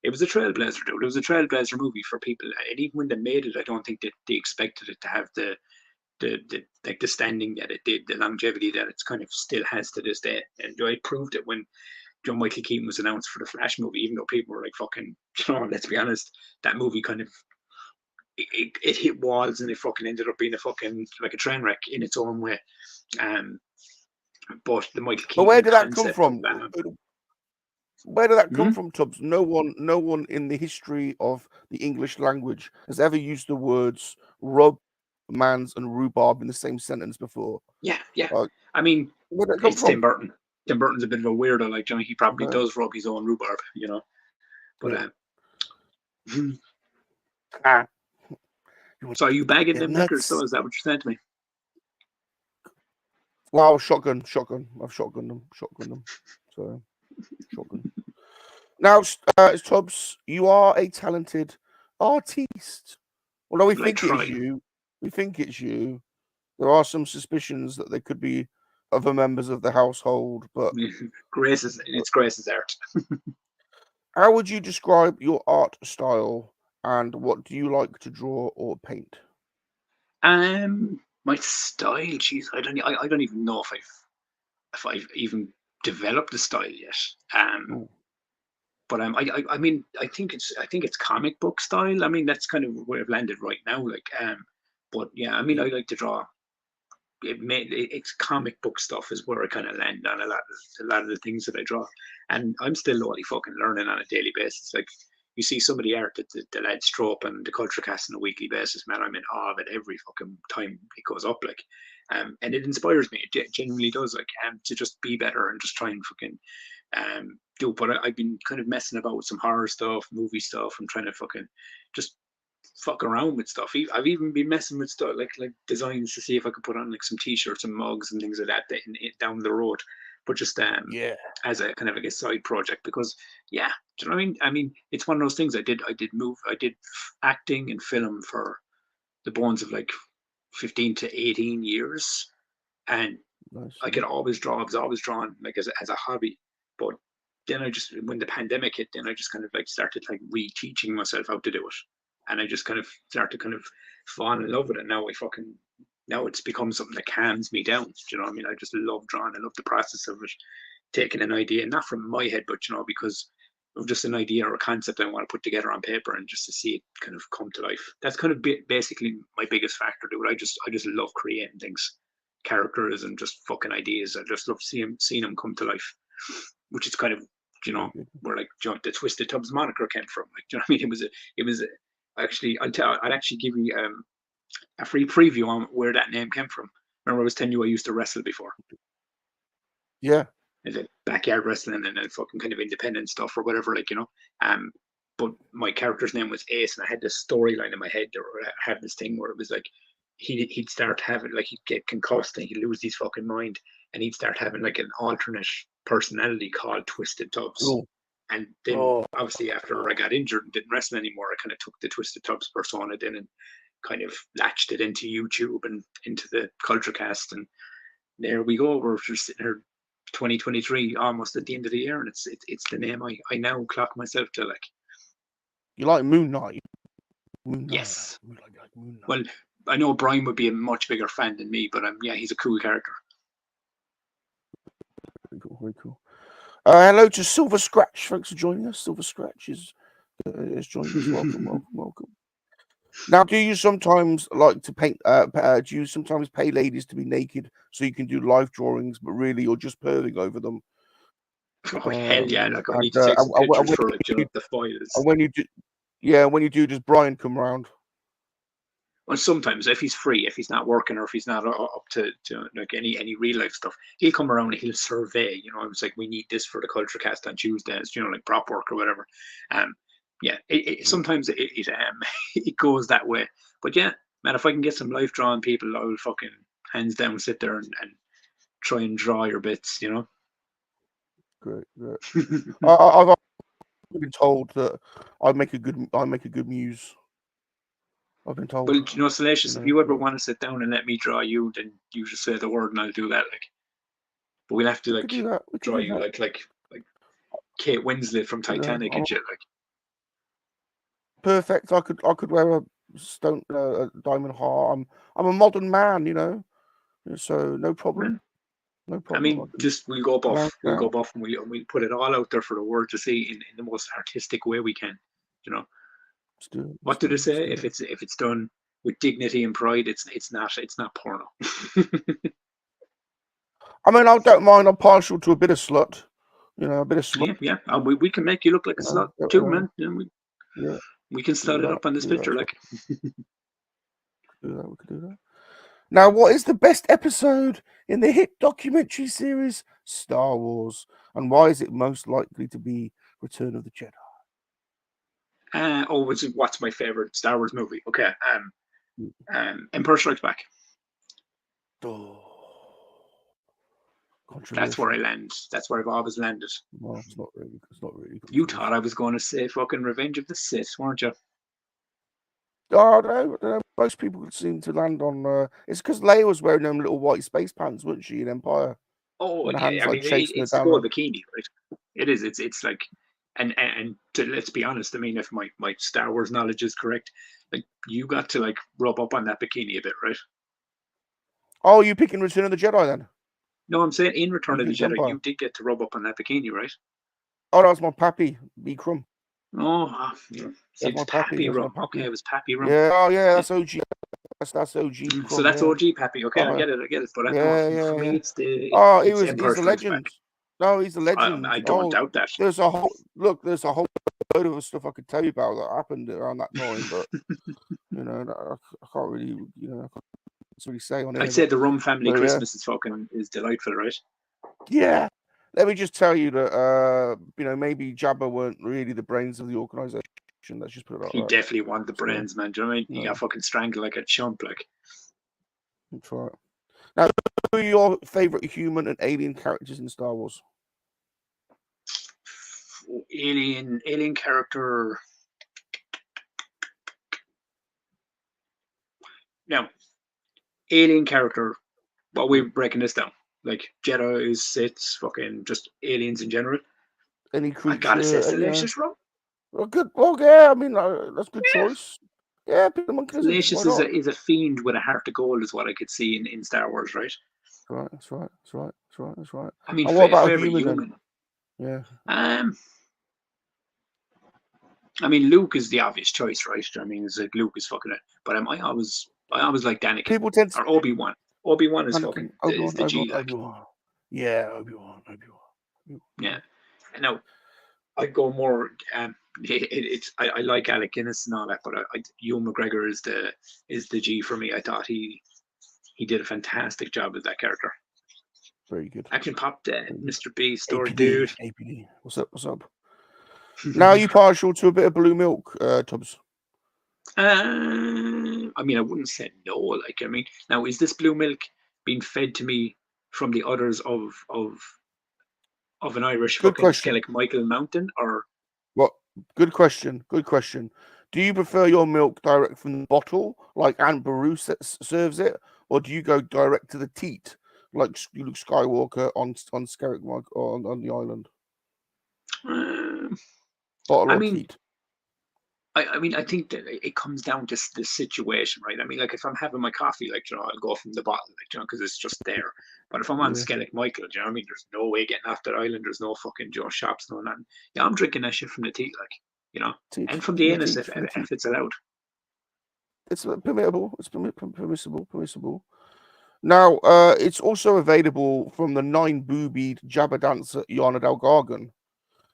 It was a trailblazer, dude. It was a trailblazer movie for people, and even when they made it, I don't think that they expected it to have the like the standing that it did, the longevity that it's kind of still has to this day. And I proved it when John Michael Keaton was announced for the Flash movie, even though people were like, fucking, let's be honest, that movie kind of it hit walls and it fucking ended up being a fucking like a train wreck in its own way. But the Michael Keaton But where did that come concept from? of Batman. Where did that come from, Tubbs? No one in the history of the English language has ever used the words rub, mans, and rhubarb in the same sentence before. Yeah. Like, I mean, where did that come it's from? Tim Burton. Tim Burton's a bit of a weirdo, like Johnny. He probably Okay. does rub his own rhubarb, But Yeah. So are you bagging Yeah, them nuts. knickers? So is that what you're saying to me? Wow, shotgun. I've shotgunned them. So, shotgun. Now, Tubbs, you are a talented artiste. Although we think it's you. There are some suspicions that they could be other members of the household, but It's Grace's art. how would you describe your art style, and what do you like to draw or paint? My style, jeez, I don't even know if I've even developed a style yet. But I mean, I think it's comic book style. I mean, that's kind of where I've landed right now. Like, but yeah, I mean, I like to draw. It's comic book stuff is where I kind of land on a lot of the things that I draw, and I'm still only fucking learning on a daily basis. Like, you see some of the art that the lads throw up and the culture cast on a weekly basis, man. I'm in awe of it every fucking time it goes up. Like, and it inspires me. It genuinely does. Like, to just be better and just try and fucking do. But I've been kind of messing about with some horror stuff, movie stuff. I'm trying to fucking just fuck around with stuff. I've even been messing with stuff like designs to see if I could put on like some t-shirts and mugs and things like that down the road. But just as a kind of like a side project, because do you know what I mean? I mean, it's one of those things. I did acting and film for the bones of like 15 to 18 years, and Nice. I could always draw. I was always drawn like as a hobby. But then when the pandemic hit, then I just kind of like started like reteaching myself how to do it. And I just kind of started to kind of fall in love with it. Now I fucking now it's become something that calms me down. You know what I mean? I just love drawing. I love the process of it, taking an idea, not from my head, but because of just an idea or a concept I want to put together on paper, and just to see it kind of come to life. That's kind of basically my biggest factor to it. I just love creating things, characters, and just fucking ideas. I just love seeing them come to life, which is kind of where like the Twisted TUBZ moniker came from. Like, you know what I mean? It was actually I'd actually give you a free preview on where that name came from. Remember I was telling you I used to wrestle before? Yeah. Is it backyard wrestling and then fucking kind of independent stuff or whatever, like, but my character's name was Ace, and I had this storyline in my head, or I had this thing where it was like he'd start having, like, he'd get concussed and he'd lose his fucking mind, and he'd start having like an alternate personality called Twisted TUBZ. Oh. And then obviously after I got injured and didn't wrestle anymore, I kind of took the Twisted TUBZ persona then and kind of latched it into YouTube and into the KoWaKiaN, and there we go. We're just sitting here 2023, almost at the end of the year, and it's the name I now clock myself to. Like, you like Moon Knight? Yes. Moon Knight. Well, I know Brian would be a much bigger fan than me, but yeah, he's a cool character. Very cool. Hello to Silver Scratch. Thanks for joining us. Silver Scratch is joining us. Welcome. Now, do you sometimes like to paint? Do you sometimes pay ladies to be naked so you can do live drawings, but really you're just perving over them? Oh, hell yeah! Like, I need to take some pictures for like the files. And when you do, does Brian come round? Well, sometimes if he's free, if he's not working, or if he's not up to like any real life stuff, he'll come around and he'll survey. I was like, we need this for the KoWaKiaN on Tuesdays, like prop work or whatever. Yeah, sometimes it goes that way. But yeah, man, if I can get some life drawing people, I will fucking hands down sit there and try and draw your bits. Great. I've been told that I make a good muse. I've been told. But Salacious, if you ever want to sit down and let me draw you, then you just say the word and I'll do that. Like, but we'll have to draw you like Kate Winslet from Titanic and shit. Like, perfect. I could wear a diamond heart. I'm a modern man, so no problem. No problem. I mean, we'll go off. We'll go off and we'll put it all out there for the world to see in the most artistic way we can. What do they say? If it's done with dignity and pride, it's not porno. I mean, I don't mind. I'm partial to a bit of slut. A bit of slut. Yeah. We can make you look like a slut too, man. We can start it up on this picture, like. We could do that. Now, what is the best episode in the hit documentary series Star Wars, and why is it most likely to be Return of the Jedi? What's my favorite Star Wars movie? Okay, Empire Strikes Back. That's where I land. That's where I've always landed. No, it's not really. You thought I was going to say fucking Revenge of the Sith, weren't you? Oh, no. Most people seem to land on. It's because Leia was wearing them little white space pants, wasn't she, in Empire? Oh, yeah. I mean, it's the gold bikini, right? It is. It's like, and let's be honest. I mean, if my Star Wars knowledge is correct, like, you got to like rub up on that bikini a bit, right? Oh, you picking Return of the Jedi then? No, I'm saying in Return of the Jedi, you did get to rub up on that bikini, right? Oh, that was my pappy, B. Crumb. Oh, yeah. See, it's Pappy Rum. Okay, it was Pappy Rum. Yeah, oh yeah, that's OG. That's OG. So that's OG Pappy. Okay, I get it. But for me, it's the. He's a legend. No, he's a legend. I don't doubt that. There's a whole load of stuff I could tell you about that happened around that time, but I can't really, really say on it. I'd say the Rum family Christmas is delightful, right? Yeah. Let me just tell you that maybe Jabba weren't really the brains of the organization. Let's just put it out. He definitely wanted the brains, man. Do you know what I mean? He got fucking strangled like a chump, like. That's right. Now, who are your favorite human and alien characters in Star Wars? Alien character. Now, alien character. Well, we're breaking this down. Like Jedi, Siths, fucking just aliens in general. Any creature? I gotta say Salacious Rum. Well, good. Well, yeah. I mean, that's a good choice. Yeah, pick the monkey lizards. Why Salacious not? is a fiend with a heart of gold, is what I could see in Star Wars, right? That's right. That's right. That's right. That's right. I mean, And what about a favorite human then? human. Yeah. I mean, Luke is the obvious choice, right? I mean, it's like Luke is fucking it. But I always like Anakin People tend to or Obi-Wan. Obi-Wan is Anakin, fucking Obi-Wan, is the G, Obi-Wan, like. Obi-Wan. Yeah, Obi-Wan. Yeah. No, I'd go more. I like Alec Guinness and all that, but Ewan McGregor is the G for me. I thought he did a fantastic job with that character. Very good. Action Pop Dead, Mr. Beast, Story APD, Dude. APD. What's up? What's up? Now you partial to a bit of blue milk, Tubbs? I mean, I wouldn't say no. Like, I mean, now is this blue milk being fed to me from the udders of an Irish Good fucking question. Skellig Michael Mountain, or What? Good question. Good question. Do you prefer your milk direct from the bottle, like Aunt Beru serves it, or do you go direct to the teat, like Luke Skywalker on Skerrick or on the island? Bottle I or mean, teat? I mean, I think that it comes down to the situation, right? I mean, like if I'm having my coffee, like, I'll go from the bottle, like, because it's just there. But if I'm on Skellig Michael, you know what I mean? There's no way getting off that island. There's no fucking shops, no nothing. Yeah, I'm drinking that shit from the teat, like, Teat. and from the anus teat, if it's allowed. It's permissible. It's permissible. Now, it's also available from the 9-boobied Jabba dancer Yana Del Gargan.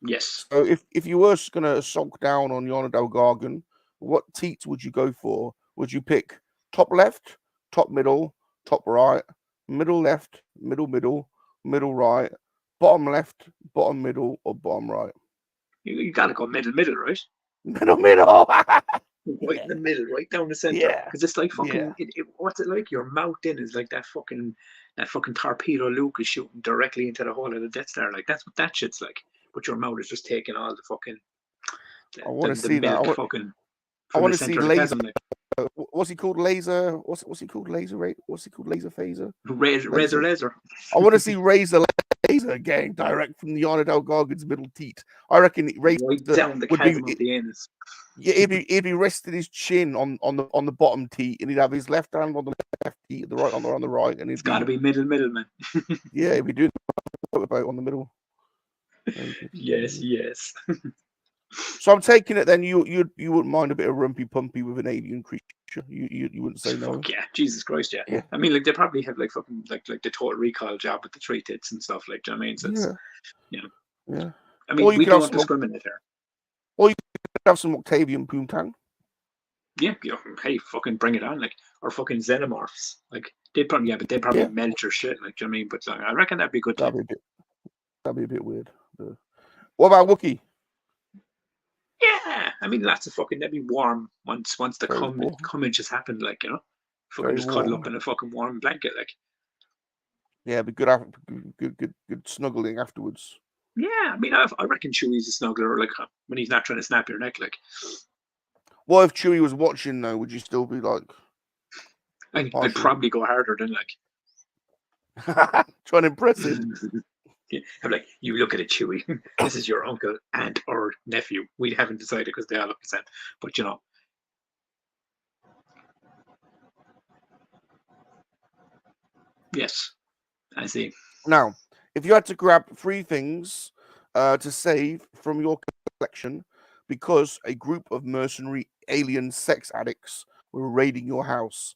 Yes. So if you were going to sulk down on Yana Del Gargan, what teat would you go for? Would you pick top left, top middle, top right, middle left, middle right, bottom left, bottom middle, or bottom right? You got to go middle, right? Middle. Right in the middle, right down the center. Yeah. Because it's like fucking. What's it like? Your mouth in is like that fucking torpedo Luke is shooting directly into the hole of the Death Star. Like that's what that shit's like. But your mouth is just taking all the fucking. I want to the see milk that. fucking. I want to see laser. What's he called? Laser. What's he called? Laser rate. What's he called? Laser phaser. Razor. I want to see Razor Laser gang direct from the Yana Del Gargan's middle teat. I reckon Razor right down the chasm of the anus. Yeah, he'd be resting his chin on the bottom teat, and he'd have his left hand on the left teat, the right on the right, and it's got to be middle, man. Yeah, he'd be doing about on the middle. Yes. So I'm taking it then. You wouldn't mind a bit of rumpy pumpy with an alien creature. You wouldn't say no. Fuck yeah, Jesus Christ, yeah. I mean, like they probably have like fucking like the Total Recall job with the 3 tits and stuff. Like, do you know what I mean? So it's, yeah. I mean, we don't discriminate there. Or you could have some Octavian Poontang. Yeah, hey, fucking bring it on, like, or fucking Xenomorphs. Like they'd probably melt your shit. Like, do you know what I mean? But I reckon that'd be good. That'd be a bit weird. What about Wookiee? Yeah, I mean, lots of fucking. That'd be warm once the cummage has happened. Like, you know, fucking just cuddle up in a fucking warm blanket. Like, yeah, it'd be good snuggling afterwards. Yeah, I mean, I reckon Chewie's a snuggler. Like when he's not trying to snap your neck. Like, what if Chewie was watching though? Would you still be like? I'd probably go harder than like trying to impress him. Yeah, I'm like, you look at it, Chewie. This is your uncle, aunt, or nephew. We haven't decided because they all look the same. But you know. Yes, I see. Now, if you had to grab 3 things to save from your collection because a group of mercenary alien sex addicts were raiding your house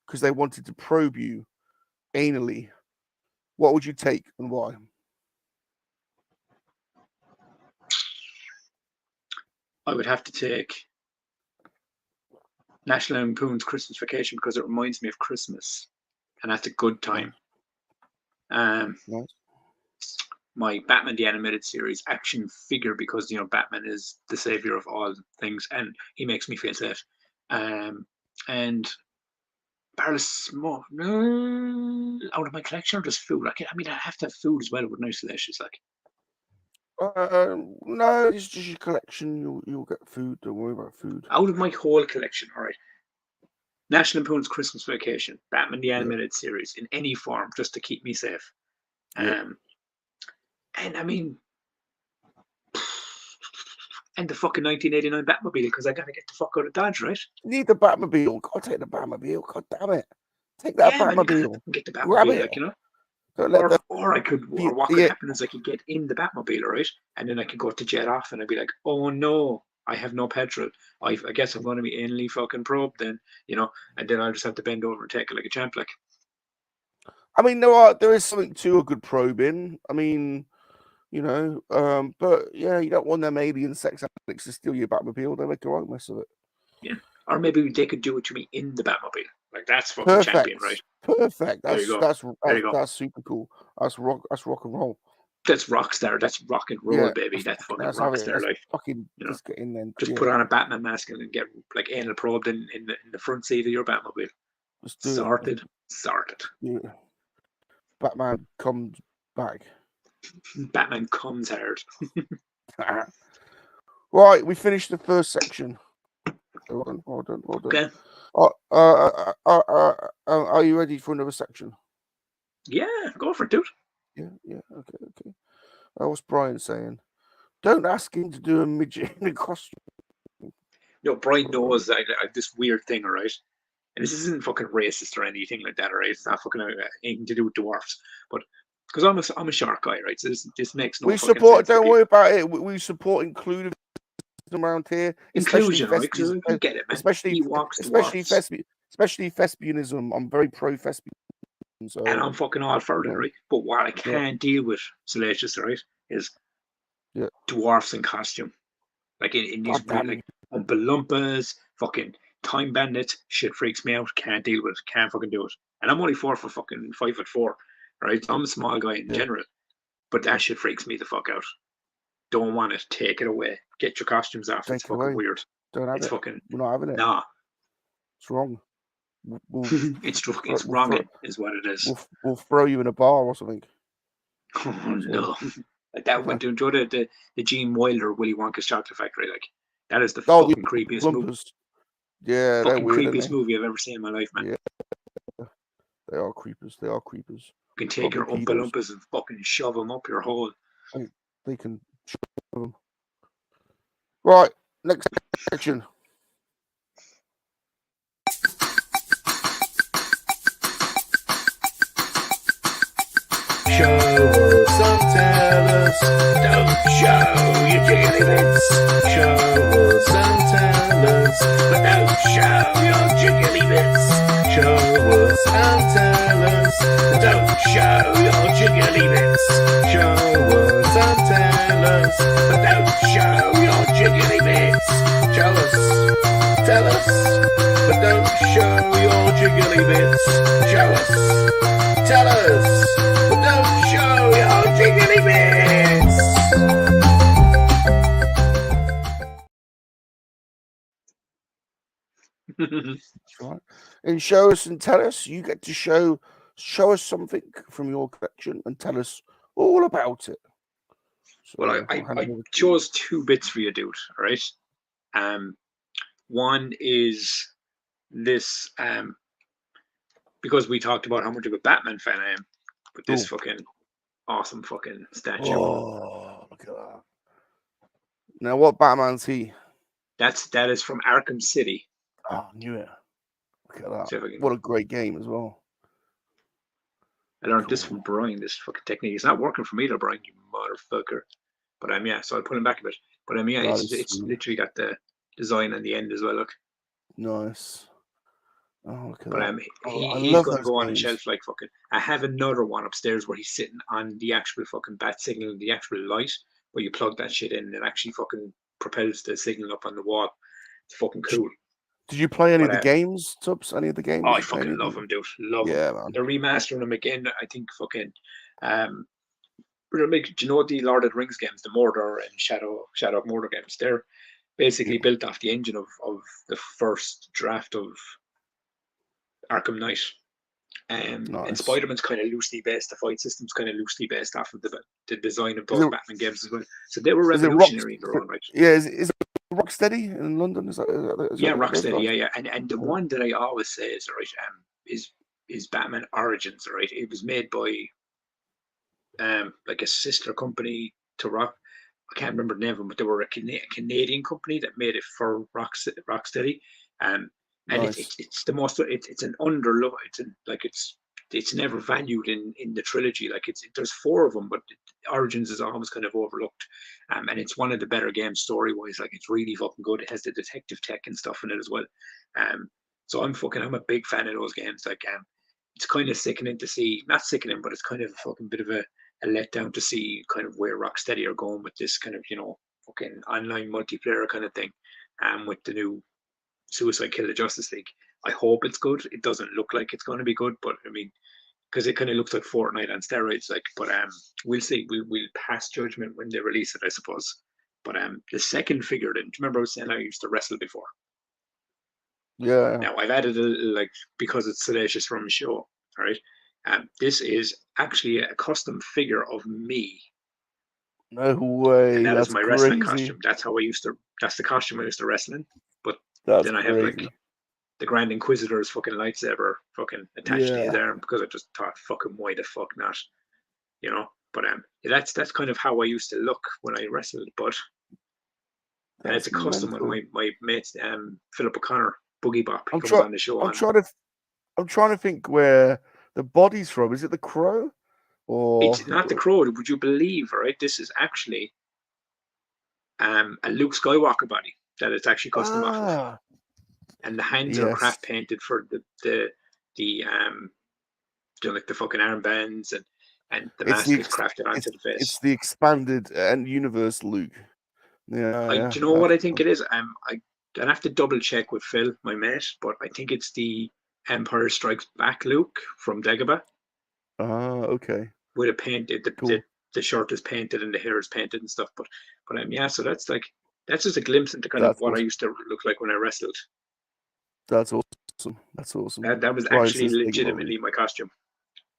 because they wanted to probe you anally, what would you take and why? I would have to take National Lampoon's Christmas Vacation because it reminds me of Christmas, and that's a good time. My Batman the Animated Series action figure because Batman is the savior of all things, and he makes me feel safe. And barrel of smoke out of my collection or just food. I mean, I have to have food as well with no Salacious, like. No, it's just your collection. You'll get food. Don't worry about food. Out of my whole collection, all right. National Lampoon's Christmas Vacation, Batman the Animated Series in any form, just to keep me safe. And I mean, and the fucking 1989 Batmobile because I gotta get the fuck out of Dodge, right? You need the Batmobile. God, take the Batmobile. God damn it. Take that Yeah, man, you gotta Batmobile. get the Grab Batmobile, it. like, you know. Don't let the Or what could yeah. happen is I could get in the Batmobile, right? And then I could go to jet off and I'd be like, oh no, I have no petrol. I guess I'm going to be anally fucking probed then, you know, and then I'll just have to bend over and take it like a champ, like. I mean, there is something to a good probing. I mean, you know, but yeah, you don't want them alien sex addicts to steal your Batmobile. They make a right mess of it. Yeah. Or maybe they could do it to me in the Batmobile. Like, that's fucking champion, right? Perfect. There you go. That's super cool. That's rock and roll. That's Rockstar. That's rock and roll, Yeah, baby. That's fucking that's Rockstar. Like, fucking, you know, just get in there. just put on a Batman mask and get like anal probed in the front seat of your Batmobile. Just do Sorted. Yeah. Batman comes back. Batman comes hard. Right, we finished the first section. Hold on. Okay. Are you ready for another section? Yeah, go for it, dude. Yeah. Okay. What's Brian saying? Don't ask him to do a midget in a costume. No, Brian knows this weird thing, all right? And this isn't fucking racist or anything like that, all right? It's not fucking anything to do with dwarfs. But because I'm a short guy, right? So this makes no fucking sense. Don't worry about it. We support inclusive around here. Inclusion, right? Because you get it, man. Especially thespianism. I'm very pro thespian. So, and I'm fucking all for it, right? But what I can't deal with, Salacious, right, is dwarfs in costume. Like in these weird, like Oompa-Loompas, fucking time bandits, shit freaks me out. Can't deal with it. Can't fucking do it. And I'm only 5'4", right? So I'm a small guy in general. But that shit freaks me the fuck out. Don't want it. Take it away. Get your costumes off. It's fucking weird. Don't have it's it. Fucking, we're not having it. Nah. It's wrong. It's wrong, is what it is. We'll throw you in a bar or something. Oh, no. Like that went to enjoy the Gene Wilder Willy Wonka's Chocolate Factory. Like, that is the fucking creepiest movie. Yeah, fucking creepiest movie I've ever seen in my life, man. Yeah. They are creepers. You can take your Oompa-Loompas and fucking shove them up your hole. They can shove them. Right, next section. Show us and tell us. Don't show your jiggly bits. Show us and tell us. But don't show your jiggly bits. Show us and tell us. Don't show your jiggly bits. Show us and tell us. But don't show your jiggly bits. Show us, tell us. But don't show your jiggly bits. Show us, tell us. But don't show your jiggly bits. Right. And show us and tell us. You get to show us something from your collection and tell us all about it. So, well, I chose 2 bits for you, dude. All right. One is this. Because we talked about how much of a Batman fan I am. With this fucking awesome fucking statue. Oh, look at that. Now, what Batman's he? That is from Arkham City. Oh, I knew it. Look at that. What a great game as well. I learned this from Brian, this fucking technique. It's not working for me though, Brian, you motherfucker. But so I'll put him back a bit. But it's literally got the design on the end as well, look. Nice. Oh, look at but that. he's going to go on a shelf like fucking. I have another one upstairs where he's sitting on the actual fucking bat signal, the actual light, where you plug that shit in and it actually fucking propels the signal up on the wall. It's fucking cool. Did you play any of the games, Tubbs? Any of the games? Oh, I fucking love them, dude. Love them. Man. They're remastering them again. I think fucking. Do you know the Lord of the Rings games, the Mordor and Shadow of Mordor games? They're basically built off the engine of the first draft of Arkham Knight. Nice. And Spider-Man's kind of loosely based. The fight system's kind of loosely based off of the design of those Batman games as well. So they were revolutionary in their own right. Yeah, is it Rocksteady in London? Is that Rocksteady. Yeah. And the one that I always say is right is Batman Origins. Right, it was made by like a sister company to I can't remember the name of them, but they were a Canadian company that made it for Rocksteady. And Nice. it's the most, it's an underlook. It's never valued in the trilogy. Like there's 4 of them, but Origins is almost kind of overlooked. And it's one of the better games story wise. Like it's really fucking good. It has the detective tech and stuff in it as well. So I'm a big fan of those games. Like it's kind of sickening to see, not sickening, but it's kind of a fucking bit of a letdown to see kind of where Rocksteady are going with this kind of, fucking online multiplayer kind of thing. With the new Suicide Kill the Justice League. I hope it's good. It doesn't look like it's going to be good, but I mean, because it kind of looks like Fortnite on steroids. Like, but we'll see. We'll pass judgment when they release it, I suppose. But the second figure, do you remember I was saying I used to wrestle before? Yeah. Now I've added because it's Salacious Rum show. All right. This is actually a custom figure of me. No way. And that That's is my crazy. wrestling costume. That's the costume I used to wrestle in. But That's then I have like the Grand Inquisitor's fucking lightsaber fucking attached to his arm because I just thought fucking why the fuck not? But that's kind of how I used to look when I wrestled. But and it's a custom one. My mate Philip O'Connor, Boogie Bop, he comes on the show. I'm trying to think where the body's from. Is it the Crow? Or it's not the Crow, would you believe, right? This is actually a Luke Skywalker body that it's actually custom off of. And the hands are craft painted for the like the fucking armbands and the mask is crafted onto the face. It's the expanded and universe Luke. Do you know what I think it is? I'd have to double check with Phil, my mate, but I think it's the Empire Strikes Back Luke from Dagobah. Okay. With a painted, the shirt is painted and the hair is painted and stuff. But so that's just a glimpse into kind of what I used to look like when I wrestled. That's awesome. That's awesome. That was actually legitimately my costume.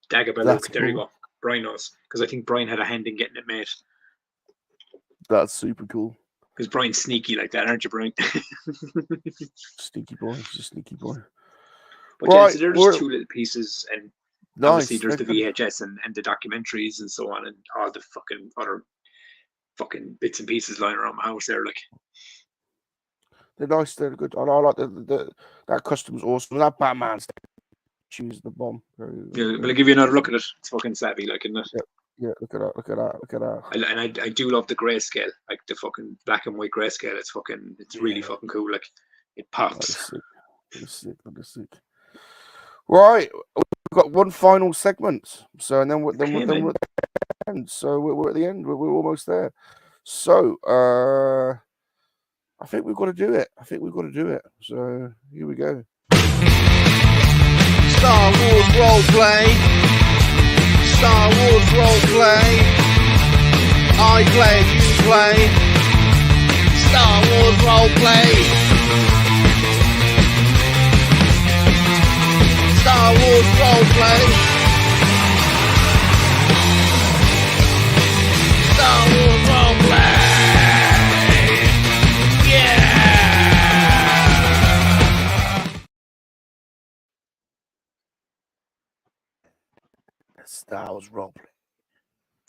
Dagobah Luke. There you go. Brian knows because I think Brian had a hand in getting it made. That's super cool. Because Brian's sneaky like that, aren't you, Brian? Sneaky boy. He's a sneaky boy. But yeah, so there's 2 little pieces, and obviously there's the VHS and the documentaries and so on, and all the fucking other fucking bits and pieces lying around my house there. Like, they're nice. They're good. I like that custom's awesome. That Batman choose the bomb. Yeah, will I give you another look at it? It's fucking savvy, like, isn't it? Yeah, look at that. And I do love the grayscale, like the fucking black and white grayscale. It's really fucking cool. Like, it pops. That is sick. Right, we've got one final segment. So and then we're at the end. So we're at the end. We're almost there. So I think we've got to do it. So here we go. Star Wars roleplay. Star Wars roleplay. I play, you play. Star Wars roleplay. Star Wars roleplay. Star Wars roleplay. Yeah. Star Wars roleplay.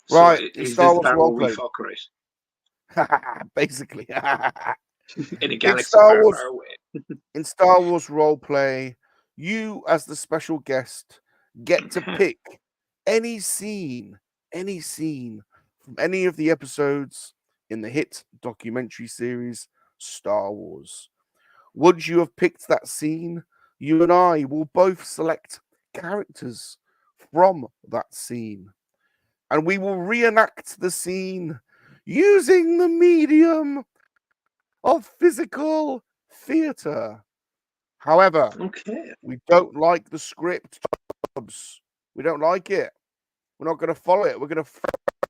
So Right, is Star this Wars roleplay. Fuck, right? Basically. In a galaxy far away. In Star Wars roleplay, you as the special guest get to pick any scene from any of the episodes in the hit documentary series Star Wars. Once you have picked that scene, you and I will both select characters from that scene, and we will reenact the scene using the medium of physical theater. However, we don't like the script. We don't like it. We're not going to follow it. We're going to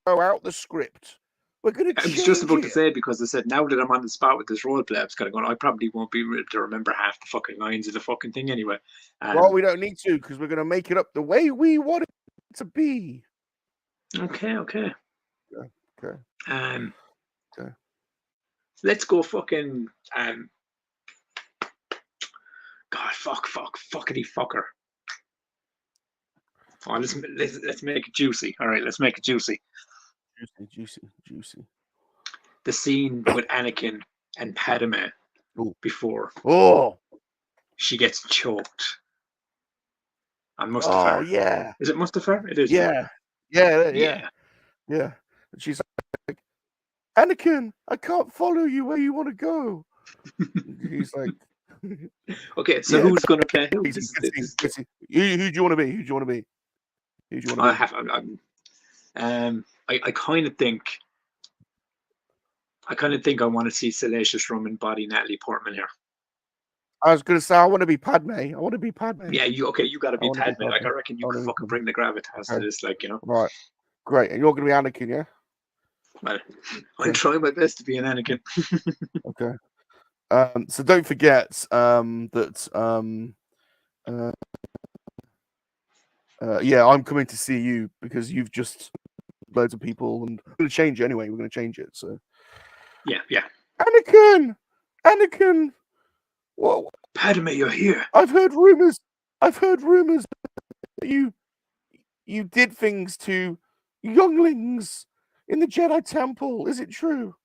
throw out the script. We're going to. I was just about to say, because I said now that I'm on the spot with this role play, I was kind of going, I probably won't be able to remember half the fucking lines of the fucking thing anyway. Well, we don't need to, because we're going to make it up the way we want it to be. Okay. Okay. Let's go fucking God, fuckity fucker. Oh, let's make it juicy. All right, let's make it juicy. Juicy. the scene with Anakin and Padme Ooh. before Oh, she gets choked on Mustafar. oh yeah, Is it Mustafar? It is. yeah, yeah, yeah, Yeah. yeah. And she's like, Anakin, I can't follow you where you want to go. He's like, Okay, so Yeah, who's going to play who? good scene. Who do you want to be? Who do you want to be? Who do you want to I be? have. I kind of think. I want to see Salacious Rum embody Natalie Portman here. I was gonna say I want to be Padme. I want to be Padme. Yeah, you got to be wanna be Padme. Like, I Padme. reckon you I could wanna be fucking Padme. bring the gravitas to Okay. this, like, you know. Right, great. And you're gonna be Anakin, yeah? Well, I'm trying my best to be an Anakin. Okay. So don't forget that yeah, I'm coming to see you because you've just loads of people, and we're gonna change it anyway. We're gonna change it. So Yeah. Anakin. What? Padme, you're here. I've heard rumors that you did things to younglings in the Jedi Temple. Is it true?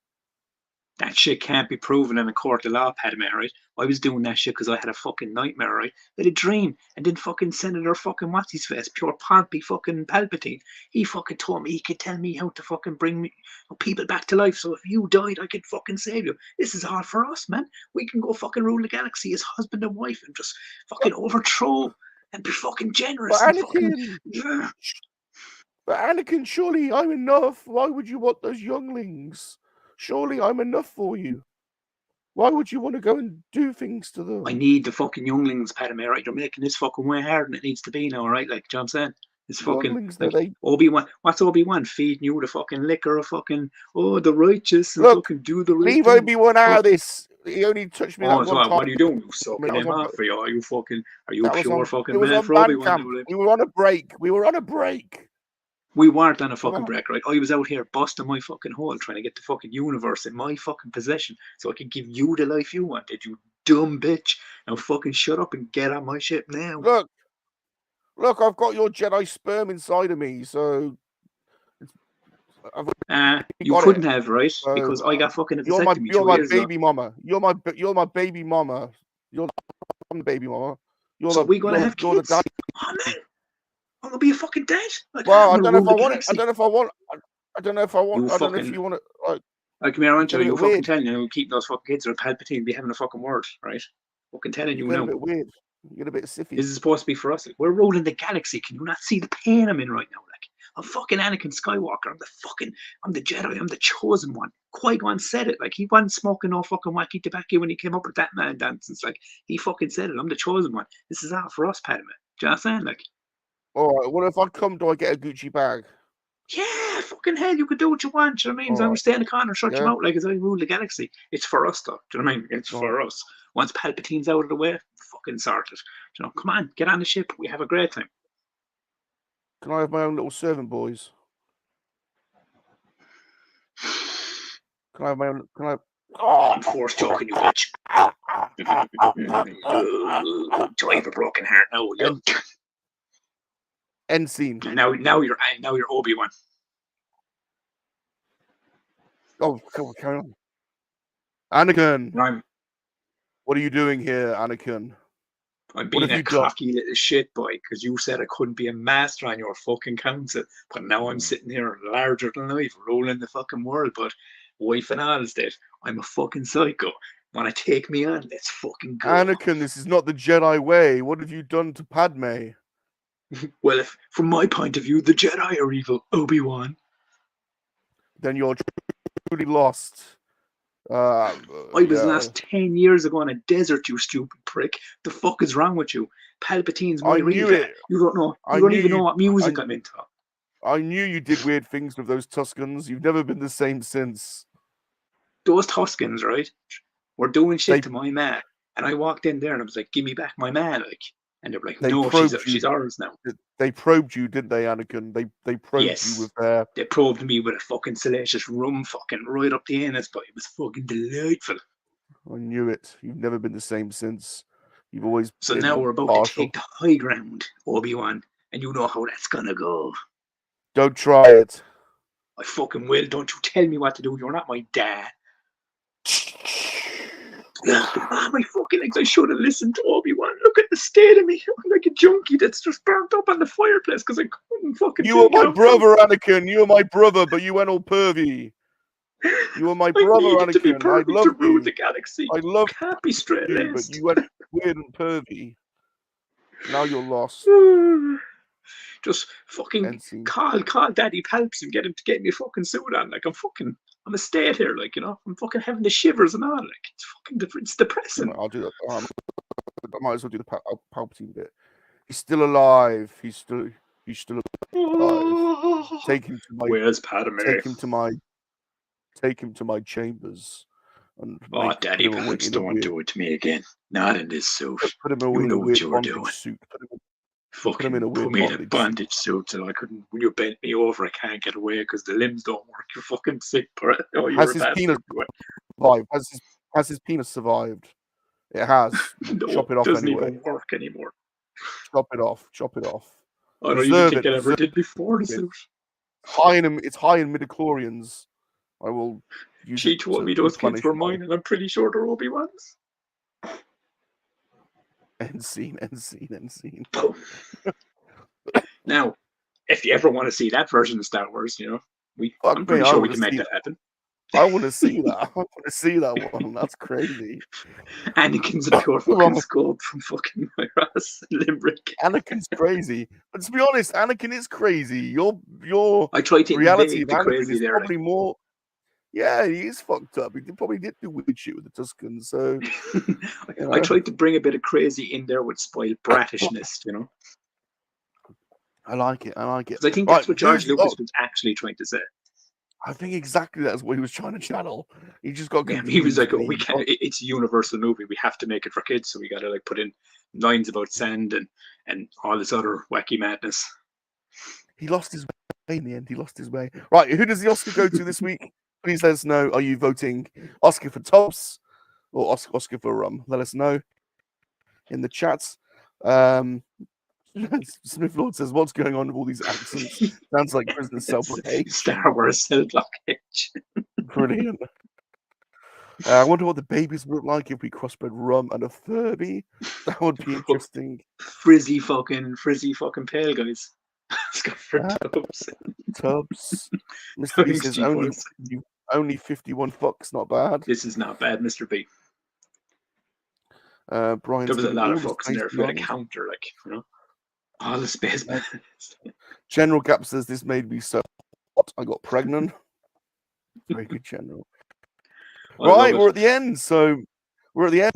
That shit can't be proven in a court of law, Padme, right? I was doing that shit because I had a fucking nightmare, right? I had a dream, and then fucking Senator fucking what's-his-face, pure Pompey fucking Palpatine, he fucking told me he could tell me how to fucking bring me people back to life, so if you died, I could fucking save you. This is all for us, man. We can go fucking rule the galaxy as husband and wife and just fucking overthrow and be fucking generous But and fucking... Anakin, surely I'm enough. Why would you want those younglings? Surely I'm enough for you. Why would you want to go and do things to them? I need the fucking younglings, Padme, right? You're making this fucking way harder than it needs to be now, right? Like, you know what I'm saying? It's fucking Younglings, like Obi-Wan. What's Obi-Wan? Feeding you the fucking liquor of fucking, the righteous and Look, fucking do the right leave thing. Obi-Wan out of this. He only touched me that one So time. what are you doing? You sucking That was him on- off for you? Are you That was pure on- fucking It was man on for Obi-Wan? Bandcamp. Like, We were on a break. We weren't on a Come fucking on. break, right? I was out here busting my fucking hole trying to get the fucking universe in my fucking possession so I could give you the life you wanted, you dumb bitch. Now fucking shut up and get on my ship now. Look, I've got your Jedi sperm inside of me, so you couldn't have, right? Because I got fucking a vasectomy 2 years ago. baby mama. You're my baby mama. I'm the baby mama. So we gonna have you're kids? the daddy. Oh man, I'm gonna be a fucking dad. Like, Well, I I'm don't gonna know if I rule the want it. I galaxy. don't know if I want. I don't know if I want. You I don't know if fucking- you want to. Like, Like, come here, aren't Get a you? bit You fucking weird. telling you, keep those fucking kids or Palpatine be having a fucking word, right? Fucking telling you you get a now. bit weird. You get a bit siffy. This is supposed to be for us. Like, we're ruling the galaxy. Can you not see the pain I'm in right now? Like, I'm fucking Anakin Skywalker. I'm the Jedi. I'm the chosen one. Qui-Gon said it. Like, he wasn't smoking no fucking wacky tobacco when he came up with that man dance. It's like, he fucking said it. I'm the chosen one. This is all for us, Padme. Do you know what I'm saying? Like, All right. What if I come? Do I get a Gucci bag? yeah, fucking hell, you could do what you want. Do you know what I mean? As long as Alright. we stay in the corner, shut your Yeah. mouth like as I rule the galaxy. It's for us, though. Do you know what I mean? It's for us. Once Palpatine's out of the way, fucking sorted. You know, come on, get on the ship. We have a great time. Can I have my own little servant boys? Can I have my own? Can I? I'm force choking you, bitch. Do I have a broken heart? No, you. End scene. Now you're Obi-Wan. Oh, carry on. Anakin, And what are you doing here, Anakin? I'm What being have a you done? cocky little shit boy because you said I couldn't be a master on your fucking council, but now I'm sitting here larger than life, ruling the fucking world. But wife and all is dead. I'm a fucking psycho. Wanna take me on? Let's fucking go. Anakin, this is not the Jedi way. What have you done to Padme? Well, if, from my point of view, the Jedi are evil, Obi-Wan. Then you're truly lost. I was last 10 years ago in a desert, you stupid prick. The fuck is wrong with you? Palpatine's my I knew Reva. it. You don't know. I You don't knew even you- know what music I'm into. I knew you did weird things with those Tuscans. You've never been the same since. Those Tuscans, right, were doing shit They- to my man. And I walked in there and I was like, give me back my man. Like, and they're like, They no, probed she's you. ours now. They probed you, didn't they, Anakin? They probed Yes. you with their. They probed me with a fucking Salacious Rum fucking right up the anus, but it was fucking delightful. I knew it. You've never been the same since. You've always. So been now we're about partial. to take the high ground, Obi-Wan, and you know how that's gonna go. Don't try it. I fucking will. Don't you tell me what to do. You're not my dad. My fucking legs. I should have listened to Obi-Wan. Look at the state of me. I'm like a junkie that's just burnt up on the fireplace because I couldn't fucking. You were my brother, Anakin. You were my brother, but you went all pervy. You were my brother, I needed to be Anakin. I pervy love to rule you. the galaxy. I love Can't be straight you, but laced. you went weird and pervy. Now you're lost. Just fucking Ensign. call Daddy Palps and get him to get me a fucking suit on. Like I'm a state here, like, you know, I'm fucking having the shivers and all. Like it's depressing. I'll do that. I might as well do the Palpatine bit. He's still alive. He's still alive. Take him to my. Where's Padme? Take him to my chambers. And Daddy Palps, don't do it to me again. Not in this suit. Put him You in know a what weird you were bondage doing. suit. Fucking him in a put weird me in a bondage bondage suit so I couldn't. When you bent me over, I can't get away because the limbs don't work. You're fucking sick, bro. Oh, you're Has a his bastard. penis survived? Has his penis survived? It has. No, Chop it off doesn't anyway. even work anymore. Chop it off. Oh no, you Preserve think it, it ever preserve did before the it. suit? It's high in midichlorians. I will use She it told to me those kids replenish were my mine, and I'm pretty sure they're Obi-Wan's. end scene. Now, if you ever want to see that version of Star Wars, you know, Fuck I'm pretty me, I sure we wanna can make see that happen. I want to see that. I want to see that one. That's crazy. Anakin's a pure fucking scope from fucking my ass Limerick. Anakin's crazy. But to be honest, Anakin is crazy. Your I tried to reality of invade the Anakin crazy is there. probably more. Yeah, he is fucked up. He probably did do weird shit with the Tuscans. So I tried to bring a bit of crazy in there with spoiled bratishness, you know. I like it. Because I think that's what George Lucas was actually trying to say. I think exactly that's what he was trying to channel. He just got confused. He was like, "Oh, we can't. It's a Universal movie. We have to make it for kids, so we got to like put in lines about sand and all this other wacky madness." He lost his way in the end. He lost his way. Right, who does the Oscar go to this week? Please let us know. Are you voting Oscar for TUBZ or Oscar for Rum? Let us know in the chats. Smith Lord says, "What's going on with all these accents? Sounds like Prisoner Cell Block H." Star Wars Cell Block H. Brilliant. I wonder what the babies would look like if we crossbred Rum and a Furby. That would be interesting. Frizzy fucking pale guys. It's got for TUBZ. TUBZ. Mr. B says only 51 fucks. Not bad. This is not bad, Mr. B. Brian, there was a lot of fucks in there. If you had a counter, like, you know, all the space. General Gap says this made me so hot. I got pregnant. Very good, General. Right, we're at the end. So we're at the end.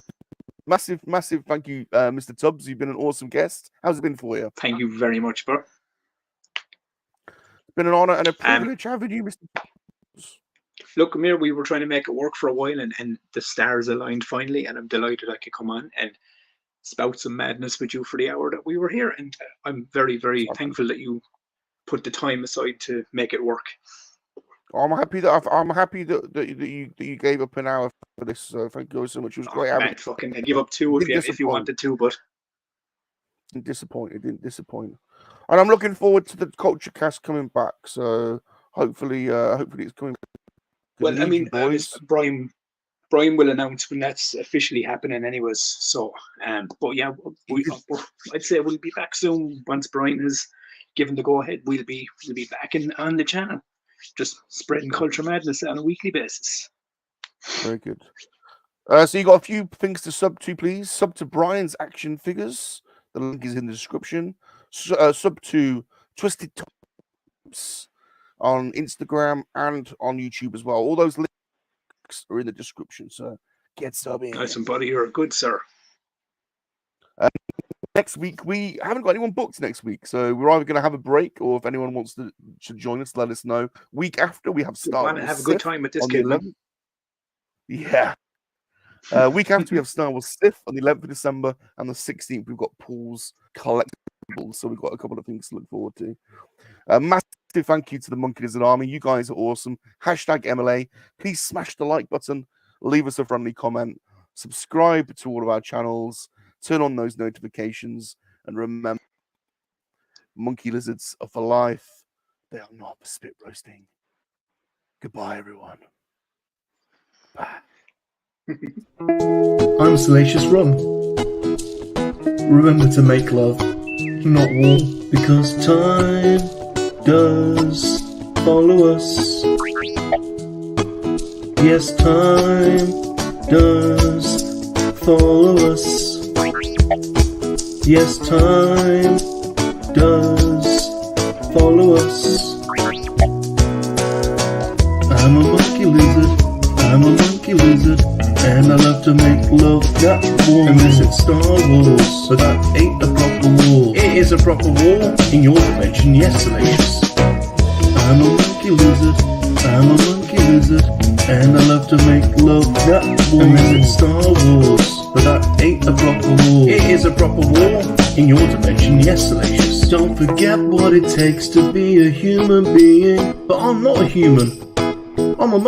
Massive thank you, Mr. TUBZ. You've been an awesome guest. How's it been for you? Thank you very much, bro. It's been an honor and a privilege having you, Mr. Look, Amir, we were trying to make it work for a while, and the stars aligned finally, and I'm delighted I could come on and spout some madness with you for the hour that we were here. And I'm very, very thankful that you put the time aside to make it work. I'm happy that you gave up an hour for this. So thank you so much. It was great. Man, fucking, I give up two if you wanted to, but didn't disappoint. And I'm looking forward to the Culture Cast coming back. So hopefully it's coming. Well, I mean, Brian will announce when that's officially happening, anyways. So, but yeah, I'd say we'll be back soon once Brian has given the go ahead. We'll be back on the channel, just spreading culture madness on a weekly basis. Very good. So you got a few things to sub to, please. Sub to Brian's action figures. The link is in the description. Sub to Twisted Tops on Instagram and on YouTube as well. All those links are in the description, so get subbing. Nice and buddy, you're good, sir. Next week, we haven't got anyone booked next week, so we're either going to have a break, or if anyone wants to join us, let us know. Week after, we have Star Wars. Want to have a good time with this kid, man. Yeah. Week after, we have Star Wars Sith on the 11th of December, and the 16th, we've got Paul's Collectibles, so we've got a couple of things to look forward to. Massive thank you to the Monkey-Lizard Army. You guys are awesome. Hashtag MLA. Please smash the like button. Leave us a friendly comment. Subscribe to all of our channels. Turn on those notifications. And remember, monkey lizards are for life. They are not for spit roasting. Goodbye, everyone. Bye. I'm Salacious Rum. Remember to make love, not war, because time does follow us. Yes, time does follow us. Yes, time does follow us. I'm a monkey lizard, I'm a monkey lizard, and I love to make love that warm. And this is Star Wars, so that ain't a proper war. It is a proper war in your dimension, yes, Salacious. I'm a monkey lizard, I'm a monkey lizard, and I love to make love that warm. And this is Star Wars, but that ain't a proper war. It is a proper war in your dimension, yes, Salacious. Don't forget what it takes to be a human being. But I'm not a human, I'm a monkey.